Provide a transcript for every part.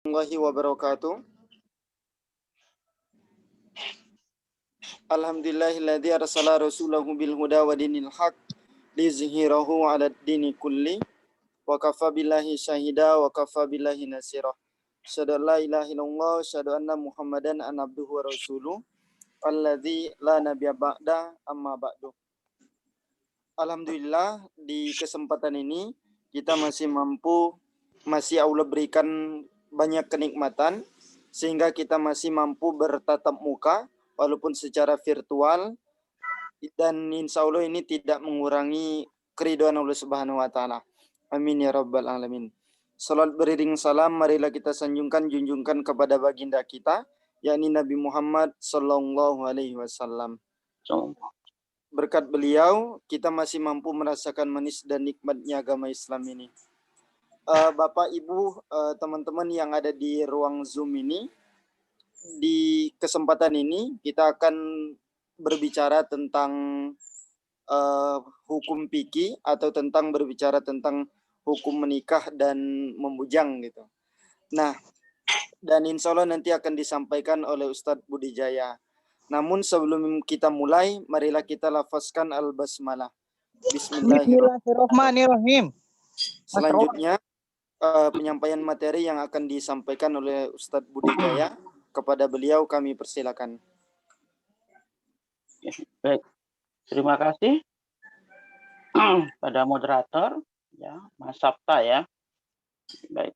Warahmatullahi wabarakatuh. Alhamdulillahilladzi arsala rasulahu bil huda wa dinil haq liyuzhirahu 'alad dini kulli wa kafa billahi syahida wa kafa billahi nasira. Asyhadu an la ilaha illallah wa asyhadu anna Muhammadan abduhu wa rasuluh alladzi la nabiyya ba'da amma ba'du. Alhamdulillah di kesempatan ini kita masih Allah berikan banyak kenikmatan sehingga kita masih mampu bertatap muka walaupun secara virtual, dan insya Allah ini tidak mengurangi keridhaan Allah Subhanahu wa taala. Amin ya rabbal alamin. Salat beriring salam marilah kita junjungkan kepada baginda kita yakni Nabi Muhammad sallallahu alaihi wasallam. Berkat beliau kita masih mampu merasakan manis dan nikmatnya agama Islam ini. Bapak, Ibu, teman-teman yang ada di ruang Zoom ini, di kesempatan ini kita akan berbicara tentang hukum fikih atau berbicara tentang hukum menikah dan membujang gitu. Nah, dan insya Allah nanti akan disampaikan oleh Ustadz Budi Jaya. Namun sebelum kita mulai, marilah kita lafazkan al-basmalah. Bismillahirrahmanirrahim. Selanjutnya penyampaian materi yang akan disampaikan oleh Ustadz Budi Jaya. Kepada beliau kami persilakan. Baik, terima kasih pada moderator ya, Mas Sabta ya. Baik.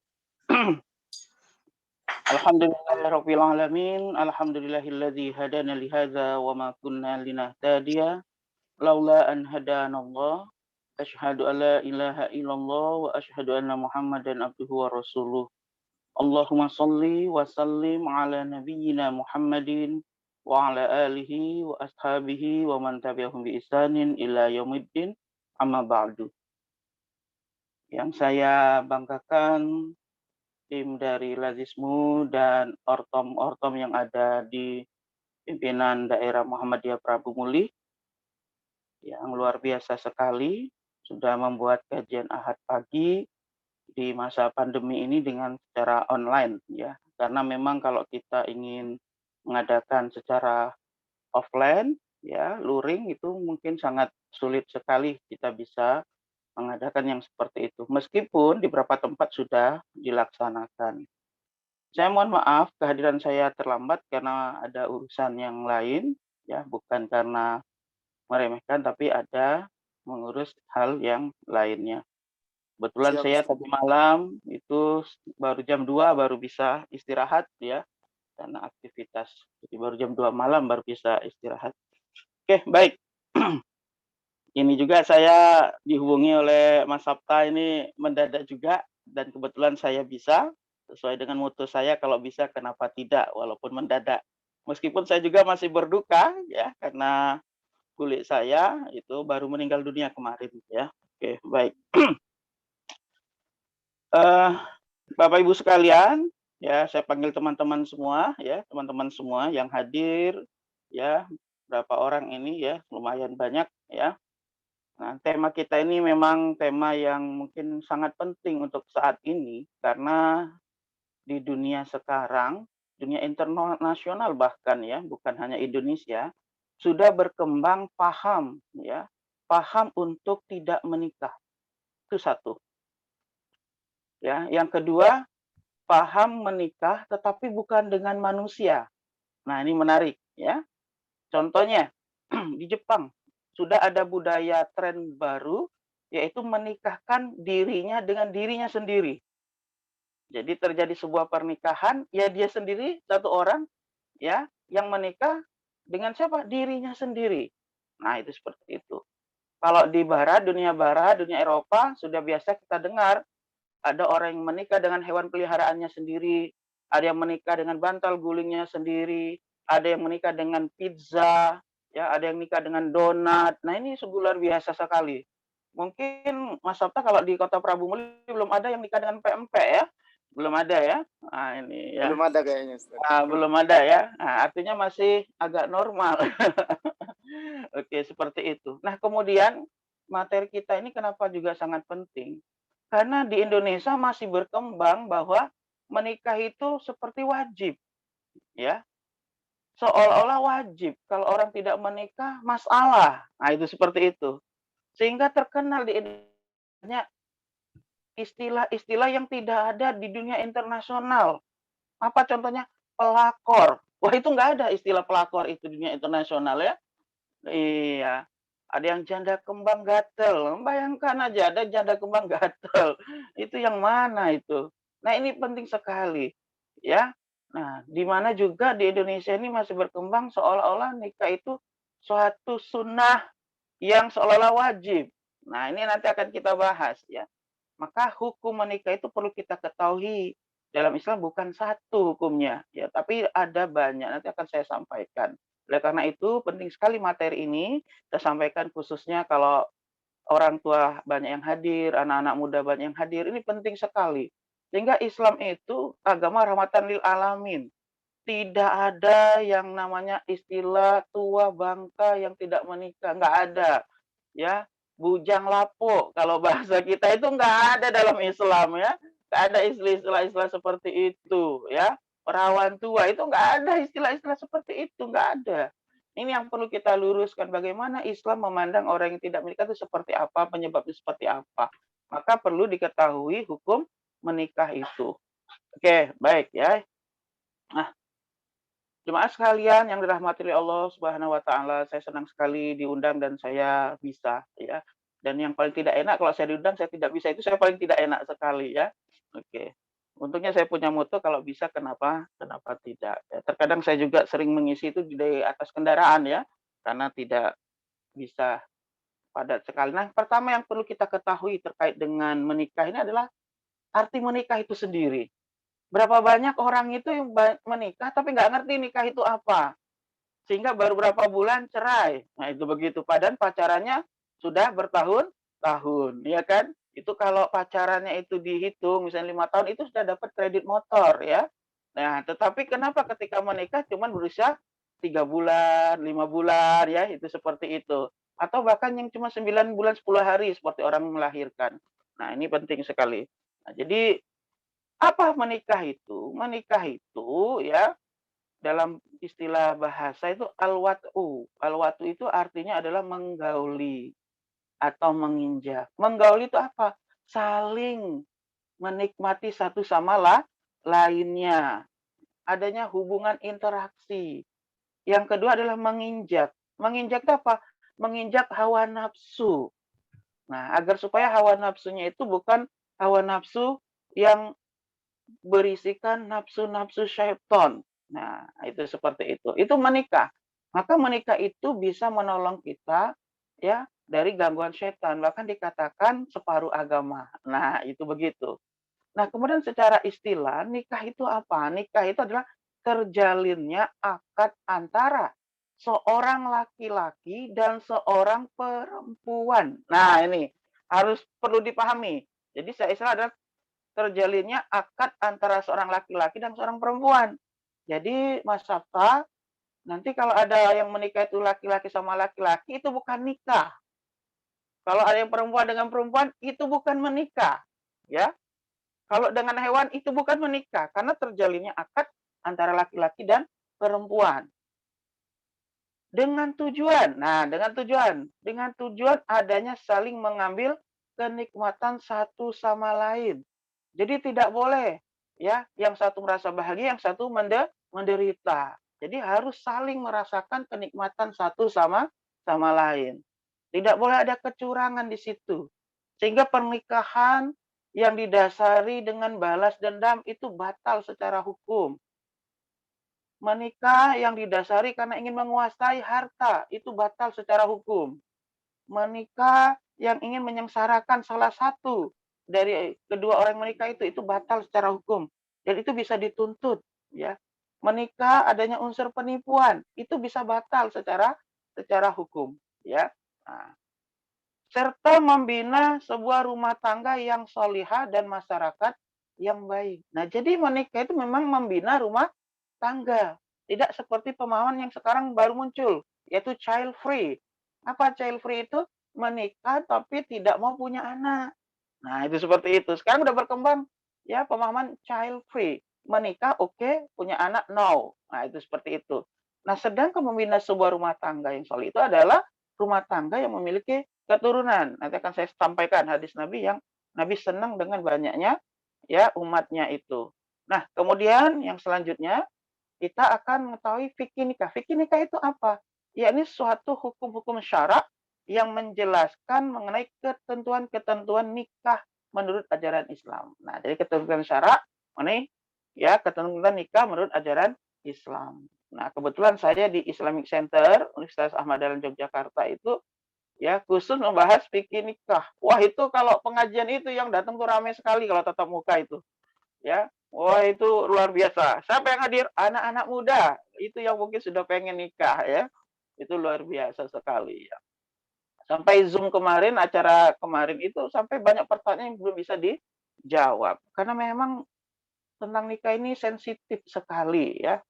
Alhamdulillahirabbil alamin, alhamdulillahilladzi hadana li hadza wa ma kunna linahtadiya laula an hadanallah. Asyhadu an la ilaha illallah wa asyhadu anna Muhammadan abduhu wa rasuluh. Allahumma shalli wa sallim ala nabiyyina Muhammadin wa ala alihi wa ashabihi wa man tabi'ahum bi ihsanin ila yaumiddin, amma ba'du. Yang saya banggakan tim dari Lazismu dan ortom-ortom yang ada di pimpinan daerah Muhammadiyah Prabu Muli yang luar biasa sekali sudah membuat kajian Ahad pagi di masa pandemi ini dengan secara online ya, karena memang kalau kita ingin mengadakan secara offline ya, luring itu mungkin sangat sulit sekali kita bisa mengadakan yang seperti itu, meskipun di beberapa tempat sudah dilaksanakan. Saya mohon maaf kehadiran saya terlambat karena ada urusan yang lain ya, bukan karena meremehkan tapi ada mengurus hal yang lainnya. Kebetulan saya tadi malam itu baru jam 2 baru bisa istirahat ya, karena aktivitas. Jadi baru jam 2 malam baru bisa istirahat. Oke, baik. Ini juga saya dihubungi oleh Mas Sabta ini mendadak juga, dan kebetulan saya bisa, sesuai dengan mutu saya, kalau bisa kenapa tidak, walaupun mendadak. Meskipun saya juga masih berduka ya, karena kulit saya itu baru meninggal dunia kemarin ya. Oke, baik. Bapak Ibu sekalian, ya saya panggil teman-teman semua ya, teman-teman semua yang hadir ya, berapa orang ini ya, lumayan banyak ya. Nah, tema kita ini memang tema yang mungkin sangat penting untuk saat ini karena di dunia sekarang, dunia internasional bahkan ya, bukan hanya Indonesia, sudah berkembang paham ya, paham untuk tidak menikah. Itu satu. Ya, yang kedua, paham menikah tetapi bukan dengan manusia. Nah, ini menarik ya. Contohnya di Jepang sudah ada budaya tren baru yaitu menikahkan dirinya dengan dirinya sendiri. Jadi terjadi sebuah pernikahan, ya dia sendiri satu orang ya yang menikah dengan siapa? Dirinya sendiri. Nah, itu seperti itu. Kalau di barat, dunia Eropa sudah biasa kita dengar ada orang yang menikah dengan hewan peliharaannya sendiri, ada yang menikah dengan bantal gulingnya sendiri, ada yang menikah dengan pizza, ya, ada yang menikah dengan donat. Nah, ini luar biasa sekali. Mungkin Mas Sabta kalau di Kota Prabu Muli belum ada yang nikah dengan pempek ya? Belum ada ya? Nah, ini ya. Belum ada kayaknya, Ustaz. Nah, belum ada ya. Nah, artinya masih agak normal. Oke, seperti itu. Nah, kemudian materi kita ini kenapa juga sangat penting? Karena di Indonesia masih berkembang bahwa menikah itu seperti wajib, ya. Seolah-olah wajib, kalau orang tidak menikah masalah. Nah, itu seperti itu. Sehingga terkenal di Indonesia istilah-istilah yang tidak ada di dunia internasional. Apa contohnya? Pelakor. Wah, itu nggak ada istilah pelakor itu di dunia internasional ya. Iya. Ada yang janda kembang gatel. Bayangkan aja ada janda kembang gatel. Itu yang mana itu? Nah, ini penting sekali ya. Nah, di mana juga di Indonesia ini masih berkembang seolah-olah nikah itu suatu sunnah yang seolah-olah wajib. Nah, ini nanti akan kita bahas ya. Maka hukum menikah itu perlu kita ketahui. Dalam Islam bukan satu hukumnya, ya, tapi ada banyak. Nanti akan saya sampaikan. Oleh karena itu, penting sekali materi ini saya sampaikan khususnya kalau orang tua banyak yang hadir, anak-anak muda banyak yang hadir. Ini penting sekali. Sehingga Islam itu agama rahmatan lil alamin. Tidak ada yang namanya istilah tua bangka yang tidak menikah, nggak ada. Ya, bujang lapuk kalau bahasa kita itu nggak ada dalam Islam ya. Nggak ada istilah-istilah seperti itu ya. Perawan tua itu nggak ada istilah-istilah seperti itu, nggak ada. Ini yang perlu kita luruskan bagaimana Islam memandang orang yang tidak menikah itu seperti apa, penyebabnya seperti apa. Maka perlu diketahui hukum menikah itu. Oke, baik ya. Nah, jemaah sekalian yang dirahmati oleh Allah Subhanahu wa taala, saya senang sekali diundang dan saya bisa ya. Dan yang paling tidak enak kalau saya diundang saya tidak bisa, itu saya paling tidak enak sekali ya. Oke. Untungnya saya punya moto kalau bisa kenapa kenapa tidak. Ya, terkadang saya juga sering mengisi itu di atas kendaraan ya, karena tidak bisa padat sekali. Nah, pertama yang perlu kita ketahui terkait dengan menikah ini adalah arti menikah itu sendiri. Berapa banyak orang itu yang menikah tapi nggak ngerti nikah itu apa. Sehingga baru berapa bulan cerai. Nah, itu begitu. Padahal pacarannya sudah bertahun-tahun, ya kan? Itu kalau pacarannya itu dihitung, misalnya 5 tahun, itu sudah dapat kredit motor, ya. Nah, tetapi kenapa ketika menikah cuma berusia 3 bulan, 5 bulan, ya, itu seperti itu. Atau bahkan yang cuma 9 bulan 10 hari seperti orang melahirkan. Nah, ini penting sekali. Nah, jadi apa menikah itu? Menikah itu ya dalam istilah bahasa itu al-wat'u. Al-wat'u itu artinya adalah menggauli atau menginjak. Menggauli itu apa? Saling menikmati satu sama lainnya. Adanya hubungan interaksi. Yang kedua adalah menginjak. Menginjak itu apa? Menginjak hawa nafsu. Nah, agar supaya hawa nafsunya itu bukan hawa nafsu yang berisikan nafsu-nafsu syaiton. Nah, itu seperti itu. Itu menikah. Maka menikah itu bisa menolong kita ya dari gangguan setan. Bahkan dikatakan separuh agama. Nah, itu begitu. Nah, kemudian secara istilah nikah itu apa? Nikah itu adalah terjalinnya akad antara seorang laki-laki dan seorang perempuan. Nah, ini harus perlu dipahami. Jadi secara istilah adalah terjalinnya akad antara seorang laki-laki dan seorang perempuan. Jadi Mas Sabta, nanti kalau ada yang menikah itu laki-laki sama laki-laki itu bukan nikah. Kalau ada yang perempuan dengan perempuan itu bukan menikah, ya. Kalau dengan hewan itu bukan menikah karena terjalinnya akad antara laki-laki dan perempuan. Dengan tujuan adanya saling mengambil kenikmatan satu sama lain. Jadi tidak boleh ya, yang satu merasa bahagia, yang satu menderita. Jadi harus saling merasakan kenikmatan satu sama sama lain. Tidak boleh ada kecurangan di situ. Sehingga pernikahan yang didasari dengan balas dendam itu batal secara hukum. Menikah yang didasari karena ingin menguasai harta itu batal secara hukum. Menikah yang ingin menyengsarakan salah satu dari kedua orang menikah itu batal secara hukum dan itu bisa dituntut ya. Menikah adanya unsur penipuan itu bisa batal secara hukum ya. Nah, serta membina sebuah rumah tangga yang solihah dan masyarakat yang baik. Nah, jadi menikah itu memang membina rumah tangga. Tidak seperti pemahaman yang sekarang baru muncul, yaitu child free. Apa child free itu? Menikah tapi tidak mau punya anak. Nah, itu seperti itu. Sekarang udah berkembang. ya pemahaman child free. Menikah oke, punya anak no. Nah, itu seperti itu. Nah, sedangkan membina sebuah rumah tangga yang solid itu adalah rumah tangga yang memiliki keturunan. Nanti akan saya sampaikan hadis Nabi yang Nabi senang dengan banyaknya ya umatnya itu. Nah, kemudian yang selanjutnya kita akan mengetahui fikih nikah. Fikih nikah itu apa? Ya, ini suatu hukum-hukum syarak yang menjelaskan mengenai ketentuan-ketentuan nikah menurut ajaran Islam. Nah, jadi ketentuan syarak mengenai ya ketentuan nikah menurut ajaran Islam. Nah, kebetulan saya di Islamic Center Universitas Ahmad Dahlan Yogyakarta itu ya khusus membahas fikih nikah. Wah, itu kalau pengajian itu yang datang tuh ramai sekali kalau tatap muka itu. Ya, wah itu luar biasa. Siapa yang hadir? Anak-anak muda. Itu yang mungkin sudah pengen nikah ya. Itu luar biasa sekali ya. Sampai Zoom kemarin, acara kemarin itu sampai banyak pertanyaan yang belum bisa dijawab. Karena memang tentang nikah ini sensitif sekali ya.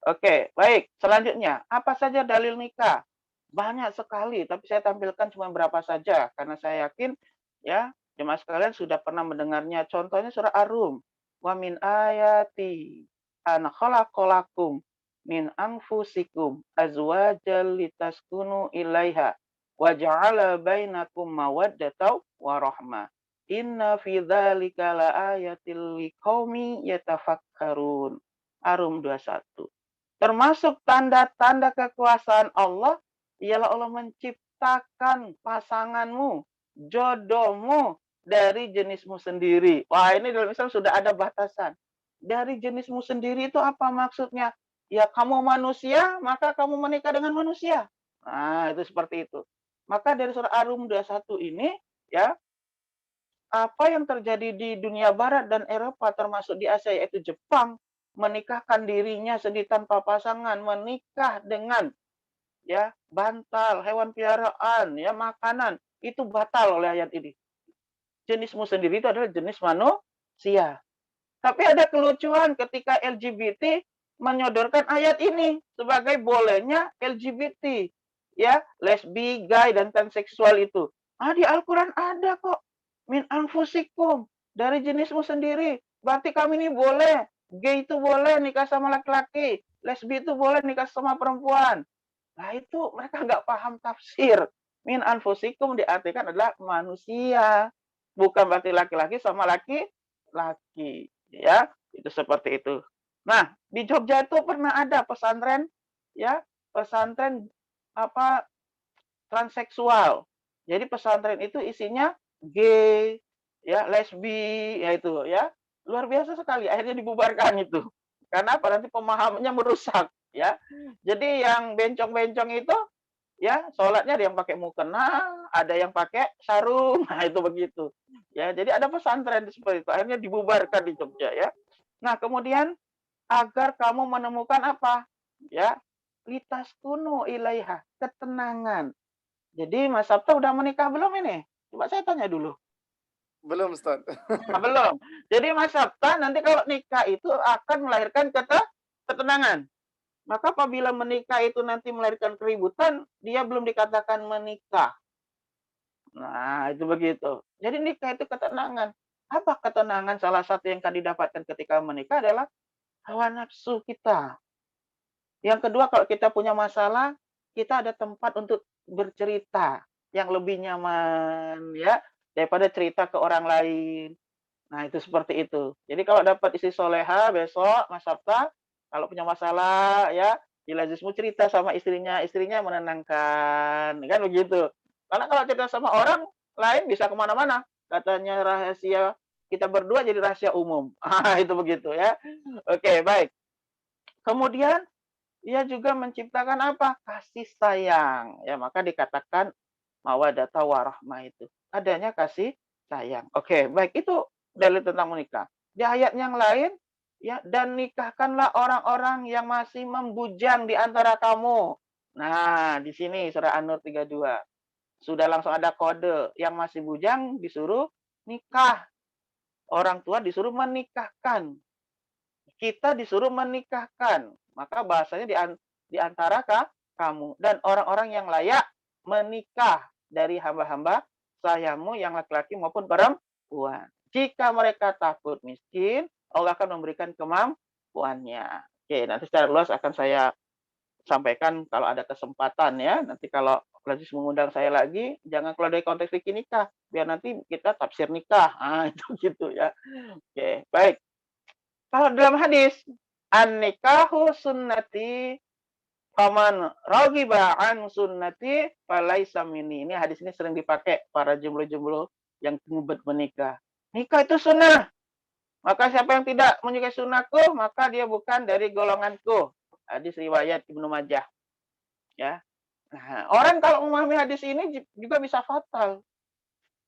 Oke, baik. Selanjutnya, apa saja dalil nikah? Banyak sekali, tapi saya tampilkan cuma berapa saja karena saya yakin ya, jemaah sekalian sudah pernah mendengarnya. Contohnya surah Ar-Rum. Wa min ayati an khalaqalakum min anfusikum azwajal litaskunu ilaiha wa ja'ala bainakum mawaddatan wa rahmah. Inna fi dzalika laayatil liqaumi yatafakkarun. Ar-Rum 21. Termasuk tanda-tanda kekuasaan Allah ialah Allah menciptakan pasanganmu, jodohmu dari jenismu sendiri. Wah, ini dalam Islam sudah ada batasan. Dari jenismu sendiri itu apa maksudnya? Ya, kamu manusia, maka kamu menikah dengan manusia. Nah, itu seperti itu. Maka dari surah Ar-Rum 21 ini, ya, apa yang terjadi di dunia barat dan Eropa termasuk di Asia yaitu Jepang menikahkan dirinya sendiri tanpa pasangan, menikah dengan ya bantal, hewan piaraan, ya makanan, itu batal oleh ayat ini. Jenismu sendiri itu adalah jenis manusia. Tapi ada kelucuan ketika LGBT menyodorkan ayat ini sebagai bolehnya LGBT, ya, lesbi, gay dan transseksual itu. Ah, di Al-Qur'an ada kok. Min anfusikum, dari jenismu sendiri. Berarti kami ini boleh. Gay itu boleh nikah sama laki-laki, lesbi itu boleh nikah sama perempuan. Nah, itu mereka nggak paham tafsir. Min anfusikum diartikan adalah manusia. Bukan berarti laki-laki sama laki-laki. Ya, itu seperti itu. Nah, di Jogja itu pernah ada pesantren, ya, pesantren apa transseksual. Jadi pesantren itu isinya gay, ya, lesbi, ya itu, ya. Luar biasa sekali. Akhirnya dibubarkan itu. Karena apa? Nanti pemahamannya merusak, ya. Jadi yang bencong-bencong itu ya sholatnya ada yang pakai mukena, ada yang pakai sarung, nah itu begitu. Ya, jadi ada pesantren seperti itu. Akhirnya dibubarkan di Jogja ya. Nah, kemudian agar kamu menemukan apa? Ya, litas kuno ilaiha, ketenangan. Jadi Mas Sabta udah menikah belum ini? Coba saya tanya dulu. Belum, Ustaz. Nah, belum. Jadi Mas Sabta nanti kalau nikah itu akan melahirkan ketenangan. Maka apabila menikah itu nanti melahirkan keributan, dia belum dikatakan menikah. Nah, itu begitu. Jadi nikah itu ketenangan. Apa ketenangan? Salah satu yang akan didapatkan ketika menikah adalah hawa nafsu kita. Yang kedua, kalau kita punya masalah, kita ada tempat untuk bercerita yang lebih nyaman ya daripada cerita ke orang lain. Nah, itu seperti itu. Jadi kalau dapat istri soleha besok Mas Sabta, kalau punya masalah ya, Ilazismu cerita sama istrinya, istrinya menenangkan, kan begitu. Karena kalau cerita sama orang lain bisa kemana-mana. Katanya rahasia kita berdua jadi rahasia umum. Ah, itu begitu ya. Oke, baik. Kemudian ia juga menciptakan apa? Kasih sayang. Ya, maka dikatakan mawaddah warahmah itu. Adanya kasih sayang. Oke, baik itu dalil tentang menikah. Di ayat yang lain ya dan nikahkanlah orang-orang yang masih membujang di antara kamu. Nah, di sini surah An-Nur 32. Sudah langsung ada kode yang masih bujang disuruh nikah. Orang tua disuruh menikahkan. Kita disuruh menikahkan. Maka bahasanya di antara kamu dan orang-orang yang layak menikah dari hamba-hamba sayangmu yang laki-laki maupun perempuan. Jika mereka takut miskin, Allah akan memberikan kemampuannya. Oke, nanti secara luas akan saya sampaikan kalau ada kesempatan ya. Nanti kalau Lazis mengundang saya lagi, jangan keluar dari konteks fikih nikah, biar nanti kita tafsir nikah. Ah, itu gitu ya. Oke, baik. Kalau dalam hadis, an-nikahu sunnati faman raghiba an sunnati falaisa minni. Ini hadis ini sering dipakai para jomblo-jomblo yang ngebet menikah. Nikah itu sunnah. Maka siapa yang tidak menyukai sunnahku, maka dia bukan dari golonganku. Hadis riwayat Ibnu Majah. Ya. Nah, orang kalau memahami hadis ini juga bisa fatal.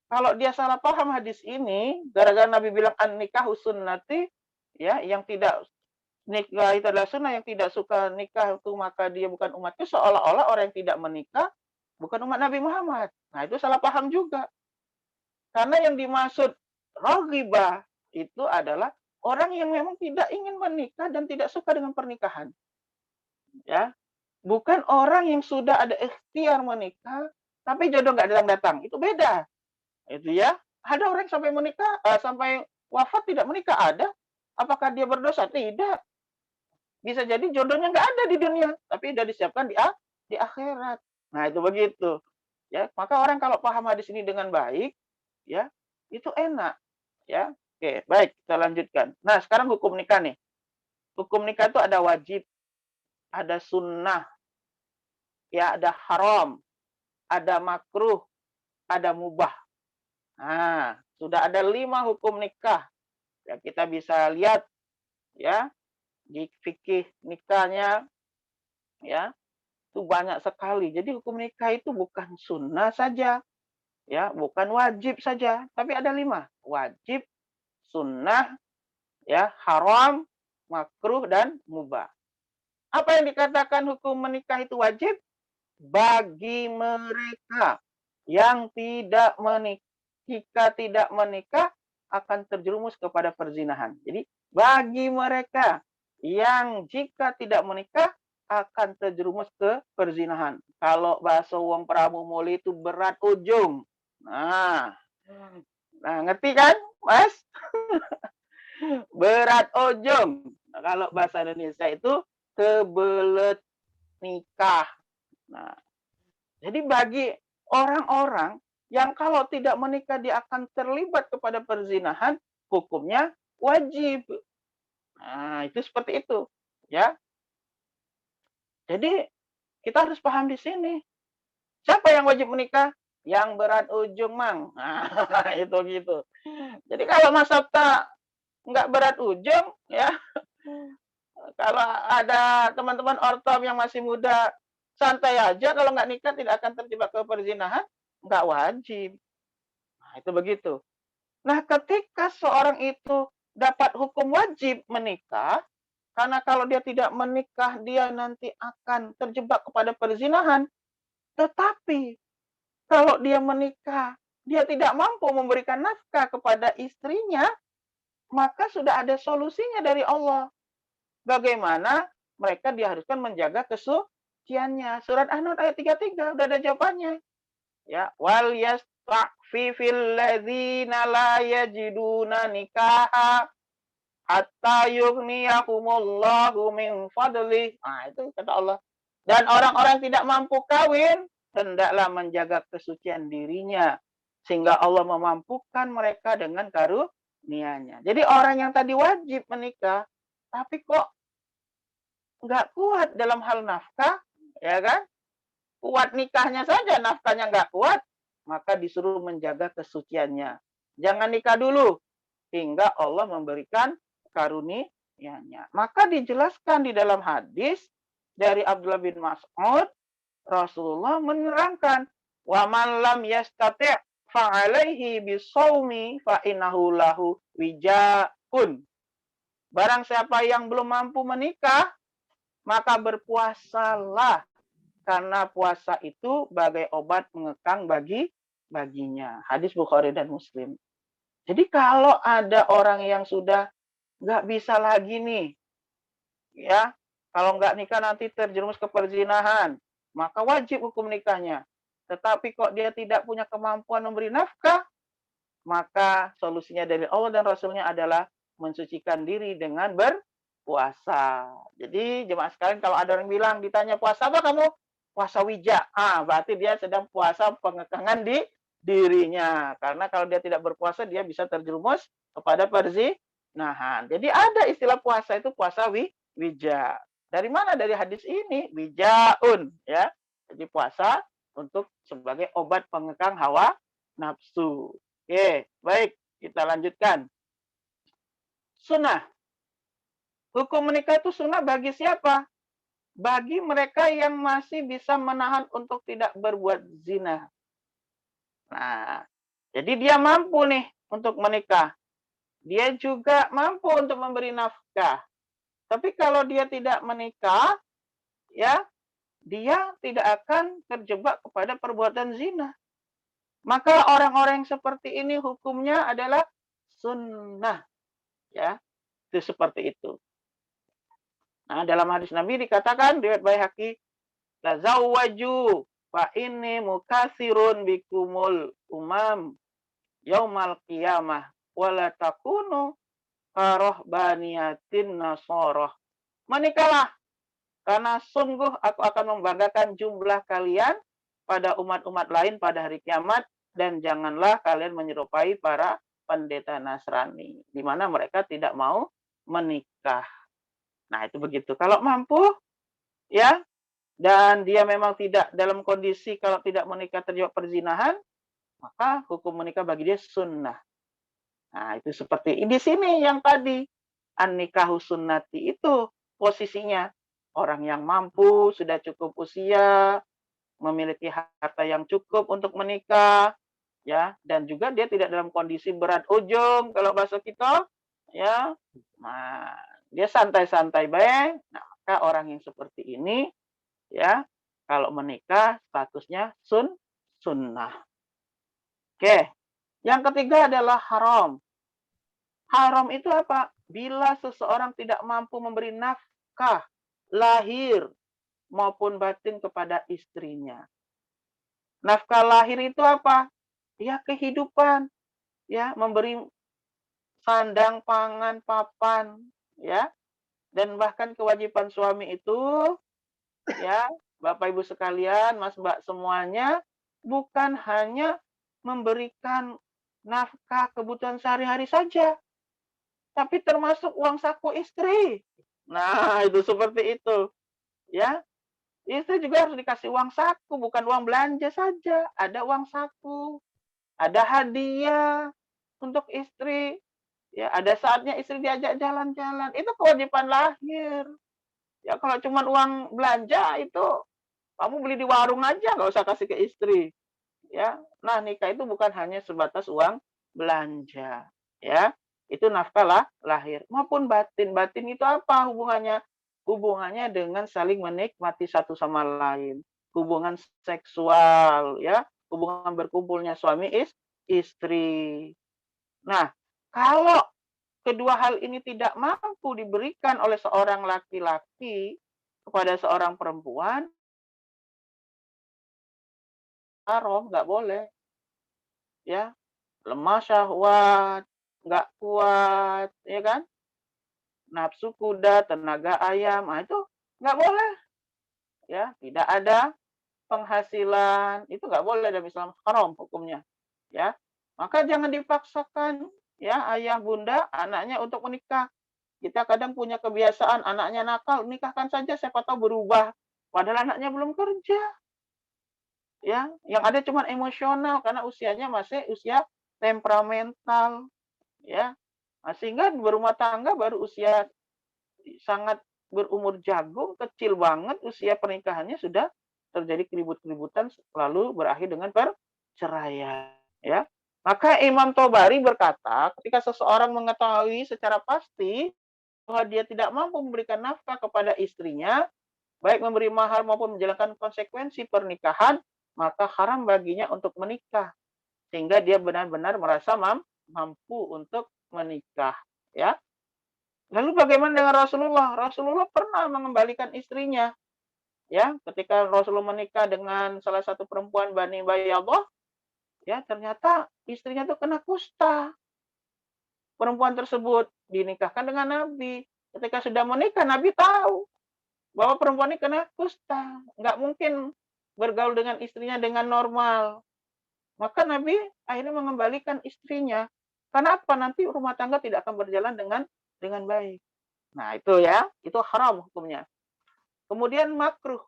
Kalau dia salah paham hadis ini, gara-gara Nabi bilang an-nikahu sunnati, ya, yang tidak nikah itu adalah sunnah, yang tidak suka nikah itu maka dia bukan umatku, seolah-olah orang yang tidak menikah bukan umat Nabi Muhammad. Nah, itu salah paham juga. Karena yang dimaksud roghibah itu adalah orang yang memang tidak ingin menikah dan tidak suka dengan pernikahan. Ya, bukan orang yang sudah ada ikhtiar menikah tapi jodoh nggak datang-datang. Itu beda. Itu ya. Ada orang sampai menikah sampai wafat tidak menikah, ada. Apakah dia berdosa? Tidak. Bisa jadi jodohnya nggak ada di dunia, tapi sudah disiapkan di akhirat. Nah, itu begitu. Ya, maka orang kalau paham hadis ini dengan baik, ya, itu enak, ya. Oke, baik, kita lanjutkan. Nah, sekarang hukum nikah nih. Hukum nikah itu ada wajib, ada sunnah, ya, ada haram, ada makruh, ada mubah. Nah, sudah ada 5 hukum nikah. Ya, kita bisa lihat, ya, di fikih nikahnya, ya, itu banyak sekali. Jadi hukum nikah itu bukan sunnah saja, ya, bukan wajib saja, tapi ada 5. Wajib, sunnah, ya, haram, makruh, dan mubah. Apa yang dikatakan hukum menikah itu wajib? Bagi mereka yang tidak menikah, jika tidak menikah akan terjerumus kepada perzinahan. Jadi bagi mereka yang jika tidak menikah akan terjerumus ke perzinahan. Kalau bahasa wong pramumuli itu berat ujung. Nah, ngerti kan, Mas? Berat ujung. Nah, kalau bahasa Indonesia itu kebelet nikah. Nah, jadi bagi orang-orang yang kalau tidak menikah dia akan terlibat kepada perzinahan, hukumnya wajib. Nah, itu seperti itu, ya. Jadi kita harus paham di sini. Siapa yang wajib menikah? Yang berat ujung, Mang. Nah, itu gitu. Jadi kalau Mas Sabta nggak berat ujung, ya, kalau ada teman-teman ortom yang masih muda, santai aja, kalau nggak nikah tidak akan terjebak ke perzinahan, nggak wajib. Nah, itu begitu. Nah, ketika seorang itu dapat hukum wajib menikah, karena kalau dia tidak menikah, dia nanti akan terjebak kepada perzinahan. Tetapi, kalau dia menikah, dia tidak mampu memberikan nafkah kepada istrinya, maka sudah ada solusinya dari Allah. Bagaimana mereka diharuskan menjaga kesuciannya. Surat An-Nur ayat 33 udah ada jawabannya. Ya, wal yasta'fifil ladzina la yajiduna nikaha hatta yughniyahumullahu min fadlih. Nah, itu kata Allah. Dan orang-orang tidak mampu kawin, hendaklah menjaga kesucian dirinya sehingga Allah memampukan mereka dengan karunia-Nya. Jadi orang yang tadi wajib menikah, tapi kok nggak kuat dalam hal nafkah, ya kan? Kuat nikahnya saja, nafkahnya nggak kuat, maka disuruh menjaga kesuciannya. Jangan nikah dulu, hingga Allah memberikan karunia-Nya. Maka dijelaskan di dalam hadis dari Abdullah bin Mas'ud, Rasulullah menerangkan, wa man lam yastati' fa'alaihi bisawmi fa'innahu lahu wijaun. Barang siapa yang belum mampu menikah, maka berpuasalah, karena puasa itu bagai obat mengekang baginya. Hadis Bukhari dan Muslim. Jadi kalau ada orang yang sudah nggak bisa lagi nih, ya, kalau nggak nikah nanti terjerumus ke perzinahan, maka wajib hukum nikahnya. Tetapi kok dia tidak punya kemampuan memberi nafkah, maka solusinya dari Allah dan Rasulnya adalah mensucikan diri dengan berpuasa. Jadi jemaah sekalian, kalau ada orang bilang ditanya puasa apa kamu? Puasa wija. Berarti dia sedang puasa pengekangan di dirinya. Karena kalau dia tidak berpuasa, dia bisa terjerumus kepada perzinahan. Jadi ada istilah puasa itu puasa wija. Dari mana? Dari hadis ini, wijaun, ya. Jadi puasa untuk sebagai obat pengekang hawa nafsu. Oke, baik, kita lanjutkan. Sunnah. Hukum menikah itu sunnah bagi siapa? Bagi mereka yang masih bisa menahan untuk tidak berbuat zina. Nah, jadi dia mampu nih untuk menikah. Dia juga mampu untuk memberi nafkah. Tapi kalau dia tidak menikah, ya, dia tidak akan terjebak kepada perbuatan zina. Maka orang-orang yang seperti ini hukumnya adalah sunnah. Ya, itu seperti itu. Nah, dalam hadis Nabi dikatakan, riwayat Baihaqi, la zawwaju fa inni mukatsirun bikumul umam yaumal qiyamah wala takunu karahbaniyatin nasarah. Menikahlah, karena sungguh aku akan membanggakan jumlah kalian pada umat-umat lain pada hari kiamat, dan janganlah kalian menyerupai para pendeta Nasrani, di mana mereka tidak mau menikah. Nah, itu begitu. Kalau mampu, ya, dan dia memang tidak dalam kondisi kalau tidak menikah terjebak perzinahan, maka hukum menikah bagi dia sunnah. Nah, itu seperti di sini yang tadi, an-nikahu sunnati itu posisinya. Orang yang mampu, sudah cukup usia, memiliki harta yang cukup untuk menikah, ya, dan juga dia tidak dalam kondisi berat ujung kalau bahasa kita, ya. Nah, dia santai-santai baik. Nah, maka orang yang seperti ini, ya, kalau menikah statusnya sunnah. Oke. Yang ketiga adalah haram. Haram itu apa? Bila seseorang tidak mampu memberi nafkah lahir maupun batin kepada istrinya. Nafkah lahir itu apa? Ya, kehidupan, ya, memberi sandang, pangan, papan, ya. Dan bahkan kewajiban suami itu, ya, Bapak Ibu sekalian, Mas Mbak semuanya, bukan hanya memberikan nafkah kebutuhan sehari-hari saja, tapi termasuk uang saku istri. Nah, itu seperti itu, ya. Istri juga harus dikasih uang saku, bukan uang belanja saja. Ada uang saku, ada hadiah untuk istri. Ya, ada saatnya istri diajak jalan-jalan. Itu kewajiban lahir. Ya, kalau cuma uang belanja itu kamu beli di warung aja, nggak usah kasih ke istri. Ya, nah nikah itu bukan hanya sebatas uang belanja. Ya, itu nafkah lahir maupun batin. Batin itu apa hubungannya? Hubungannya dengan saling menikmati satu sama lain. Hubungan seksual, ya, hubungan berkumpulnya suami istri. Nah, kalau kedua hal ini tidak mampu diberikan oleh seorang laki-laki kepada seorang perempuan, haram, nggak boleh. Ya, lemah syahwat, nggak kuat, ya kan? Nafsu kuda, tenaga ayam, itu nggak boleh. Ya, tidak ada penghasilan, itu nggak boleh dalam Islam, haram hukumnya. Ya, maka jangan dipaksakan, ya, ayah bunda anaknya untuk menikah. Kita kadang punya kebiasaan anaknya nakal, nikahkan saja siapa tahu berubah. Padahal anaknya belum kerja. Ya, yang ada cuma emosional karena usianya masih usia temperamental, ya. Nah, sehingga berumah tangga baru usia sangat berumur jagung, kecil banget usia pernikahannya sudah terjadi keribut-keributan lalu berakhir dengan perceraian, ya. Maka Imam Tobari berkata, ketika seseorang mengetahui secara pasti bahwa dia tidak mampu memberikan nafkah kepada istrinya, baik memberi mahar maupun menjalankan konsekuensi pernikahan, maka haram baginya untuk menikah. Sehingga dia benar-benar merasa mampu untuk menikah. Ya. Lalu bagaimana dengan Rasulullah? Rasulullah pernah mengembalikan istrinya. Ya, ketika Rasulullah menikah dengan salah satu perempuan Bani Bayyadah, Ya, ternyata istrinya tuh kena kusta. Perempuan tersebut dinikahkan dengan Nabi. Ketika sudah menikah, Nabi tahu bahwa perempuan ini kena kusta. Nggak mungkin bergaul dengan istrinya dengan normal. Maka Nabi akhirnya mengembalikan istrinya. Karena apa? Nanti rumah tangga tidak akan berjalan dengan baik. Nah, itu ya, itu haram hukumnya. Kemudian makruh.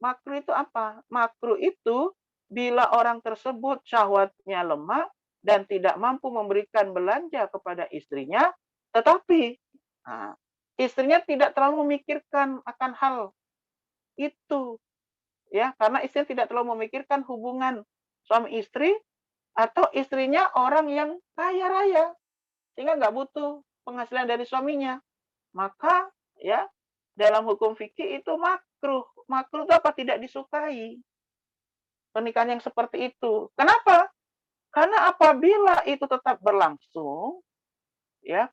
Makruh itu apa? Makruh itu bila orang tersebut syahwatnya lemah dan tidak mampu memberikan belanja kepada istrinya, tetapi nah, istrinya tidak terlalu memikirkan akan hal itu, ya, karena istri tidak terlalu memikirkan hubungan suami istri atau istrinya orang yang kaya raya sehingga nggak butuh penghasilan dari suaminya. Maka ya dalam hukum fikih itu makruh. Makruh itu apa? Tidak disukai. Pernikahan yang seperti itu. Kenapa? Karena apabila itu tetap berlangsung, ya,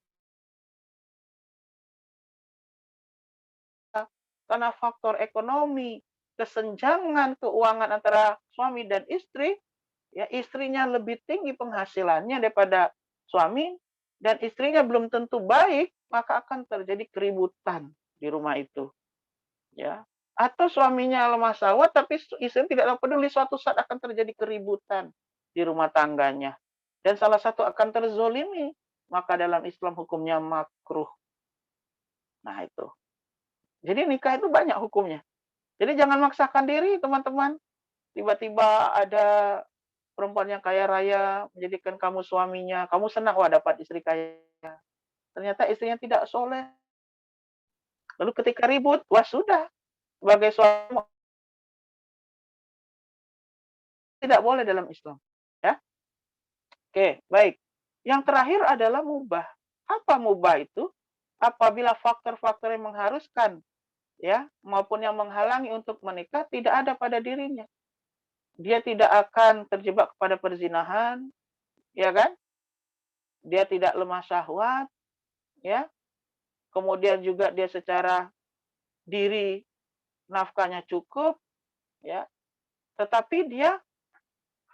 karena faktor ekonomi, kesenjangan keuangan antara suami dan istri, ya istrinya lebih tinggi penghasilannya daripada suami dan istrinya belum tentu baik, maka akan terjadi keributan di rumah itu, ya. Atau suaminya lemah syahwat tapi istri tidak peduli, suatu saat akan terjadi keributan di rumah tangganya dan salah satu akan terzolimi, maka dalam Islam hukumnya makruh. Nah itu. Jadi nikah itu banyak hukumnya. Jadi jangan maksakan diri teman-teman. Tiba-tiba ada perempuan yang kaya raya menjadikan kamu suaminya, kamu senang wah dapat istri kaya. Ternyata istrinya tidak soleh. Lalu ketika ribut, wah sudah. Sebagai suami tidak boleh dalam Islam. Ya, oke, baik. Yang terakhir adalah mubah. Apa mubah itu? Apabila faktor-faktor yang mengharuskan ya maupun yang menghalangi untuk menikah tidak ada pada dirinya. Dia tidak akan terjebak kepada perzinahan, ya kan? Dia tidak lemah syahwat, ya. Kemudian juga dia secara diri nafkahnya cukup, ya. Tetapi dia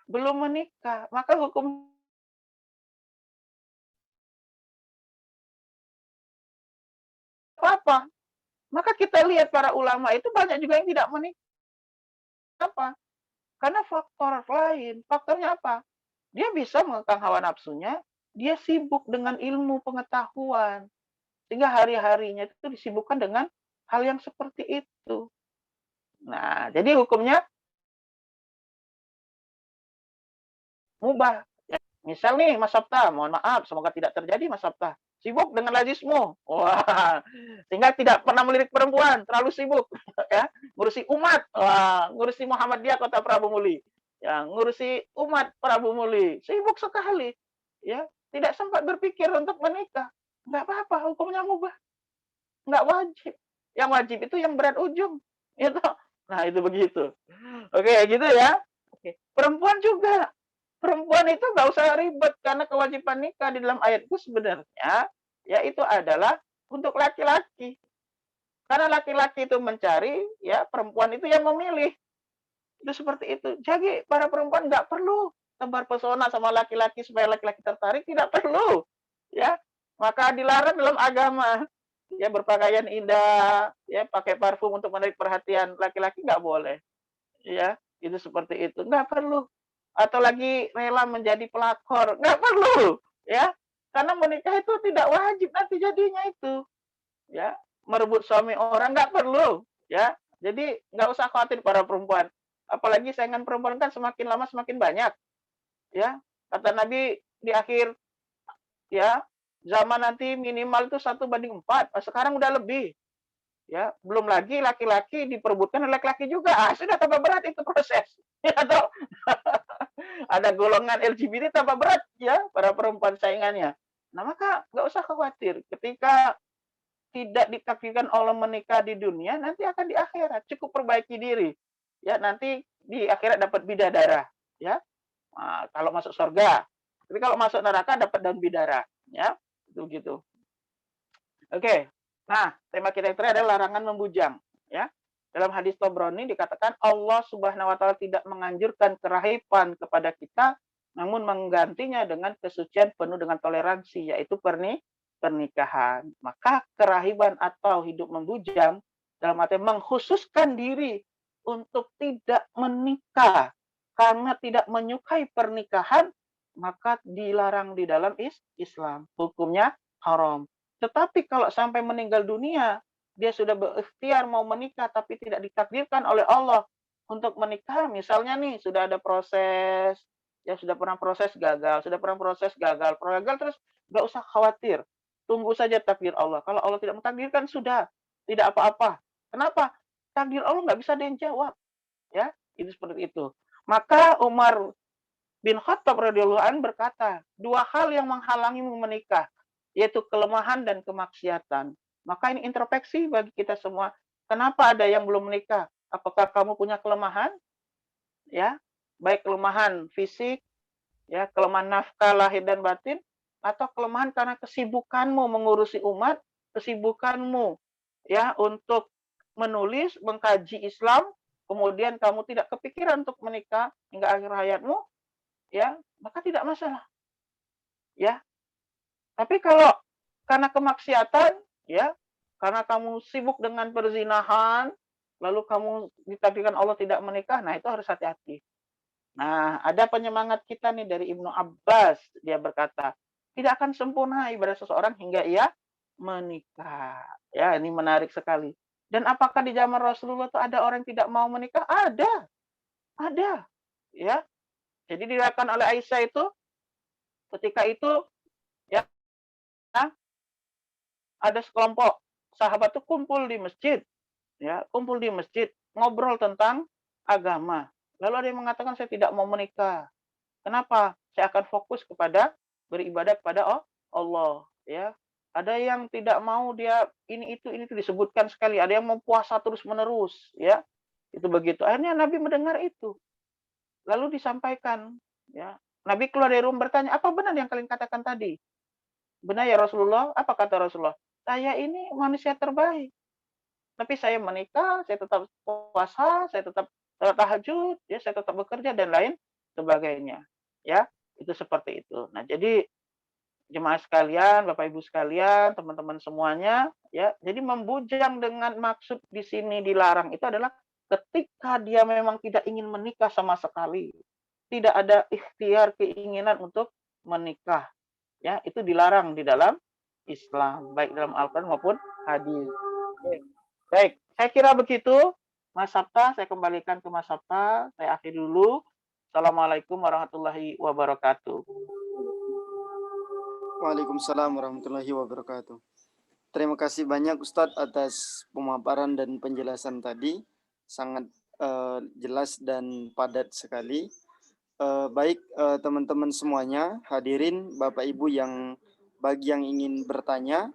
belum menikah, maka hukum apa? Maka kita lihat para ulama itu banyak juga yang tidak menikah. Apa? Karena faktor lain. Faktornya apa? Dia bisa mengekang hawa nafsunya, dia sibuk dengan ilmu pengetahuan. Sehingga hari-harinya itu disibukkan dengan hal yang seperti itu. Nah, jadi hukumnya mubah. Ya, misal nih Mas Sabta, mohon maaf, semoga tidak terjadi Mas Sabta. Sibuk dengan lazismu. Wah, sehingga tidak pernah melirik perempuan, terlalu sibuk ya, ngurusi umat. Wah, ngurusi Muhammadiyah Kota Prabu Muli. Ya, ngurusi umat Prabu Muli. Sibuk sekali. Ya, tidak sempat berpikir untuk menikah. Enggak apa-apa, hukumnya mubah. Enggak wajib. Yang wajib itu yang berat ujung. Itu. Nah, itu begitu. Oke, gitu ya. Oke. Perempuan juga. Perempuan itu nggak usah ribet karena kewajiban nikah di dalam ayat itu sebenarnya ya itu adalah untuk laki-laki. Karena laki-laki itu mencari, ya perempuan itu yang memilih. Itu seperti itu. Jadi para perempuan nggak perlu tebar pesona sama laki-laki supaya laki-laki tertarik, tidak perlu. Ya, maka dilarang dalam agama. Ya berpakaian indah, ya pakai parfum untuk menarik perhatian laki-laki nggak boleh. Ya, itu seperti itu. Nggak perlu. Atau lagi rela menjadi pelakor, nggak perlu. Ya, karena menikah itu tidak wajib nanti jadinya itu. Ya, merebut suami orang nggak perlu. Ya, jadi nggak usah khawatir para perempuan. Apalagi saingan perempuan kan semakin lama semakin banyak. Ya, kata Nabi di akhir ya zaman nanti minimal itu 1:4. Sekarang udah lebih. Ya, belum lagi laki-laki diperebutkan oleh laki-laki juga. Sudah tambah berat itu proses. Ya, atau ada golongan LGBT tambah berat ya para perempuan saingannya. Nah, maka nggak usah khawatir. Ketika tidak ditakdirkan Allah menikah di dunia, nanti akan di akhirat. Cukup perbaiki diri. Ya, nanti di akhirat dapat bidadara. Ya, nah, kalau masuk surga. Tapi kalau masuk neraka dapat daun bidara. Ya, itu gitu. Oke. Nah, tema kita yang terakhir adalah larangan membujang. Ya, dalam hadis Tobroni dikatakan Allah Subhanahu Wa Taala tidak menganjurkan kerahiban kepada kita namun menggantinya dengan kesucian penuh dengan toleransi, yaitu pernikahan. Maka kerahiban atau hidup membujang dalam arti mengkhususkan diri untuk tidak menikah karena tidak menyukai pernikahan, maka dilarang di dalam Islam. Hukumnya haram. Tetapi kalau sampai meninggal dunia, dia sudah berikhtiar mau menikah tapi tidak ditakdirkan oleh Allah untuk menikah. Misalnya nih, sudah ada proses, ya sudah pernah proses gagal, gagal terus nggak usah khawatir. Tunggu saja takdir Allah. Kalau Allah tidak mentakdirkan, sudah tidak apa-apa. Kenapa? Takdir Allah nggak bisa dijawab. Ya, itu seperti itu. Maka Umar bin Khattab radhiyallahu an berkata, dua hal yang menghalangimu menikah, yaitu kelemahan dan kemaksiatan. Maka ini introspeksi bagi kita semua. Kenapa ada yang belum menikah? Apakah kamu punya kelemahan? Ya, baik kelemahan fisik, ya, kelemahan nafkah lahir dan batin, atau kelemahan karena kesibukanmu mengurusi umat, kesibukanmu ya untuk menulis, mengkaji Islam, kemudian kamu tidak kepikiran untuk menikah hingga akhir hayatmu, ya, maka tidak masalah. Ya. Tapi kalau karena kemaksiatan, ya, karena kamu sibuk dengan perzinahan, lalu kamu ditakdirkan Allah tidak menikah, nah itu harus hati-hati. Nah, ada penyemangat kita nih dari Ibnu Abbas, dia berkata, tidak akan sempurna ibadah seseorang hingga ia menikah. Ya, ini menarik sekali. Dan apakah di zaman Rasulullah itu ada orang yang tidak mau menikah? Ada. Ya, jadi diriwayatkan oleh Aisyah itu ketika itu ya ada sekelompok sahabat itu kumpul di masjid, ngobrol tentang agama. Lalu ada yang mengatakan saya tidak mau menikah. Kenapa? Saya akan fokus kepada beribadah kepada Allah, ya. Ada yang tidak mau, dia ini itu disebutkan sekali. Ada yang mau puasa terus-menerus, ya. Itu begitu. Akhirnya Nabi mendengar itu. Lalu disampaikan, ya. Nabi keluar dari rumah bertanya, "Apa benar yang kalian katakan tadi?" "Benar ya Rasulullah." Apa kata Rasulullah? "Saya ini manusia terbaik. Tapi saya menikah, saya tetap puasa, saya tetap tahajud, ya, saya tetap bekerja dan lain sebagainya. Ya, itu seperti itu. Nah, jadi jemaah sekalian, Bapak Ibu sekalian, teman-teman semuanya, ya. Jadi membujang dengan maksud di sini dilarang itu adalah ketika dia memang tidak ingin menikah sama sekali. Tidak ada ikhtiar keinginan untuk menikah. Ya, itu dilarang di dalam Islam, baik dalam Al-Qur'an maupun hadis. Baik, saya kira begitu. Mas Sabta, saya kembalikan ke Mas Sabta. Saya akhiri dulu. Assalamualaikum warahmatullahi wabarakatuh. Waalaikumsalam warahmatullahi wabarakatuh. Terima kasih banyak Ustadz atas pemaparan dan penjelasan tadi. Sangat jelas dan padat sekali. Baik teman-teman semuanya, hadirin Bapak Ibu yang bagi yang ingin bertanya,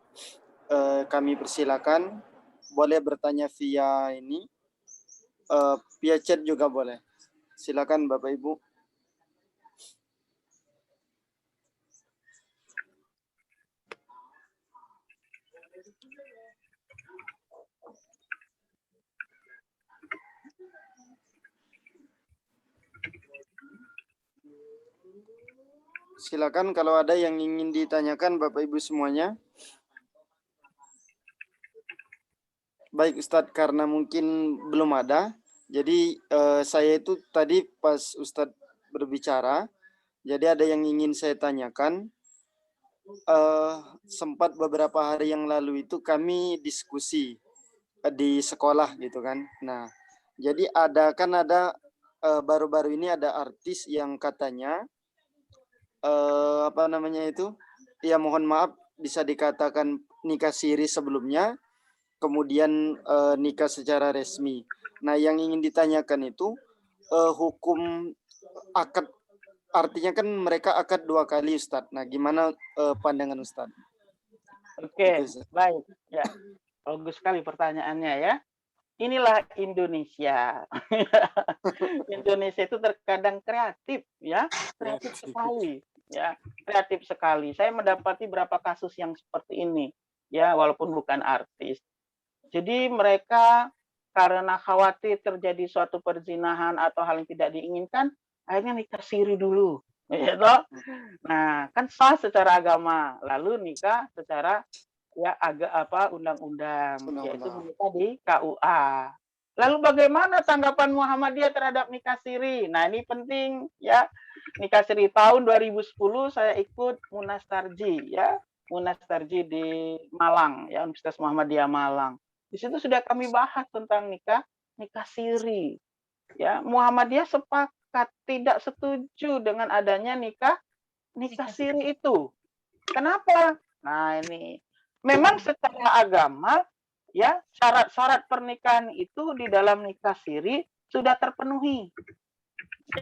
kami persilakan. Boleh bertanya via ini, via chat juga boleh. Silakan Bapak Ibu. Silakan kalau ada yang ingin ditanyakan Bapak Ibu semuanya. Baik Ustadz, karena mungkin belum ada, jadi saya itu tadi pas Ustadz berbicara, jadi ada yang ingin saya tanyakan. Sempat beberapa hari yang lalu itu kami diskusi di sekolah gitu kan. Nah, jadi ada baru-baru ini ada artis yang katanya apa namanya itu? Ya mohon maaf bisa dikatakan nikah siri sebelumnya, kemudian nikah secara resmi. Nah, yang ingin ditanyakan itu hukum akad, artinya kan mereka akad 2 kali Ustadz. Nah, gimana pandangan Ustadz? Oke, baik. Ya, bagus sekali pertanyaannya ya. Inilah Indonesia. Indonesia itu terkadang kreatif, ya, kreatif sekali, ya, kreatif sekali. Saya mendapati beberapa kasus yang seperti ini, ya, walaupun bukan artis. Jadi mereka karena khawatir terjadi suatu perzinahan atau hal yang tidak diinginkan, akhirnya nikah siri dulu, Gitu. Nah, kan sah secara agama, lalu nikah secara ya undang-undang, yaitu Undang-undang. menikah di KUA. Lalu bagaimana tanggapan Muhammadiyah terhadap nikah siri? Nah, ini penting ya. Nikah siri tahun 2010 saya ikut Munas Tarji ya. Munas Tarji di Malang ya, Universitas Muhammadiyah Malang. Di situ sudah kami bahas tentang nikah siri. Ya, Muhammadiyah sepakat tidak setuju dengan adanya nikah siri itu. Kenapa? Nah, ini memang secara agama ya syarat-syarat pernikahan itu di dalam nikah siri sudah terpenuhi.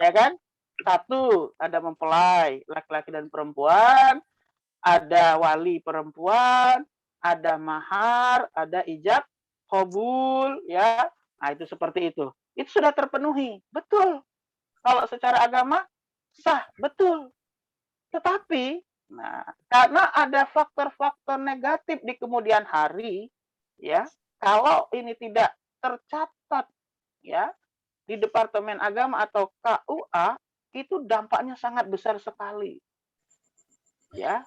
Ya kan? Satu, ada mempelai laki-laki dan perempuan, ada wali perempuan, ada mahar, ada ijab qabul ya. Nah, itu seperti itu. Itu sudah terpenuhi. Betul. Kalau secara agama sah, betul. Tetapi, nah, karena ada faktor-faktor negatif di kemudian hari, ya, kalau ini tidak tercatat, ya, di Departemen Agama atau KUA, itu dampaknya sangat besar sekali. Ya,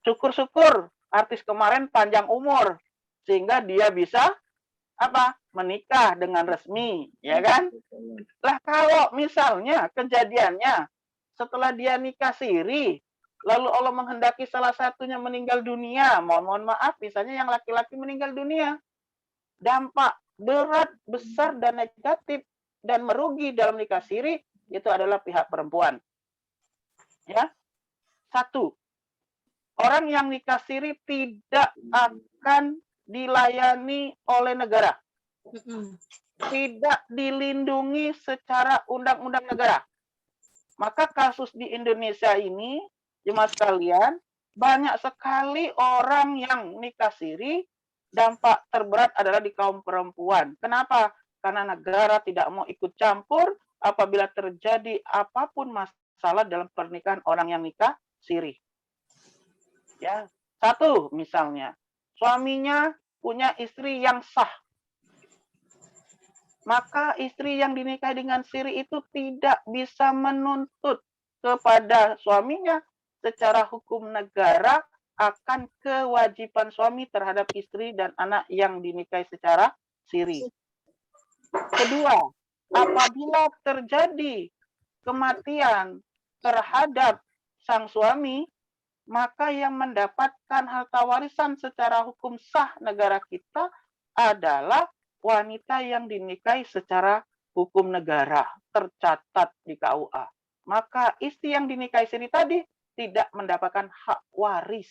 syukur-syukur artis kemarin panjang umur, sehingga dia bisa apa menikah dengan resmi, ya kan? Lah kalau misalnya kejadiannya setelah dia nikah siri, lalu Allah menghendaki salah satunya meninggal dunia, mohon maaf, misalnya yang laki-laki meninggal dunia, dampak berat, besar dan negatif dan merugi dalam nikah siri itu adalah pihak perempuan. Ya, satu, orang yang nikah siri tidak akan dilayani oleh negara. Tidak dilindungi secara undang-undang negara. Maka kasus di Indonesia ini, jemaah sekalian, banyak sekali orang yang nikah siri, dampak terberat adalah di kaum perempuan. Kenapa? Karena negara tidak mau ikut campur apabila terjadi apapun masalah dalam pernikahan orang yang nikah siri. Ya, satu misalnya, suaminya punya istri yang sah, maka istri yang dinikahi dengan siri itu tidak bisa menuntut kepada suaminya secara hukum negara akan kewajiban suami terhadap istri dan anak yang dinikahi secara siri. Kedua, apabila terjadi kematian terhadap sang suami, maka yang mendapatkan harta warisan secara hukum sah negara kita adalah wanita yang dinikahi secara hukum negara, tercatat di KUA. Maka istri yang dinikahi siri tadi tidak mendapatkan hak waris.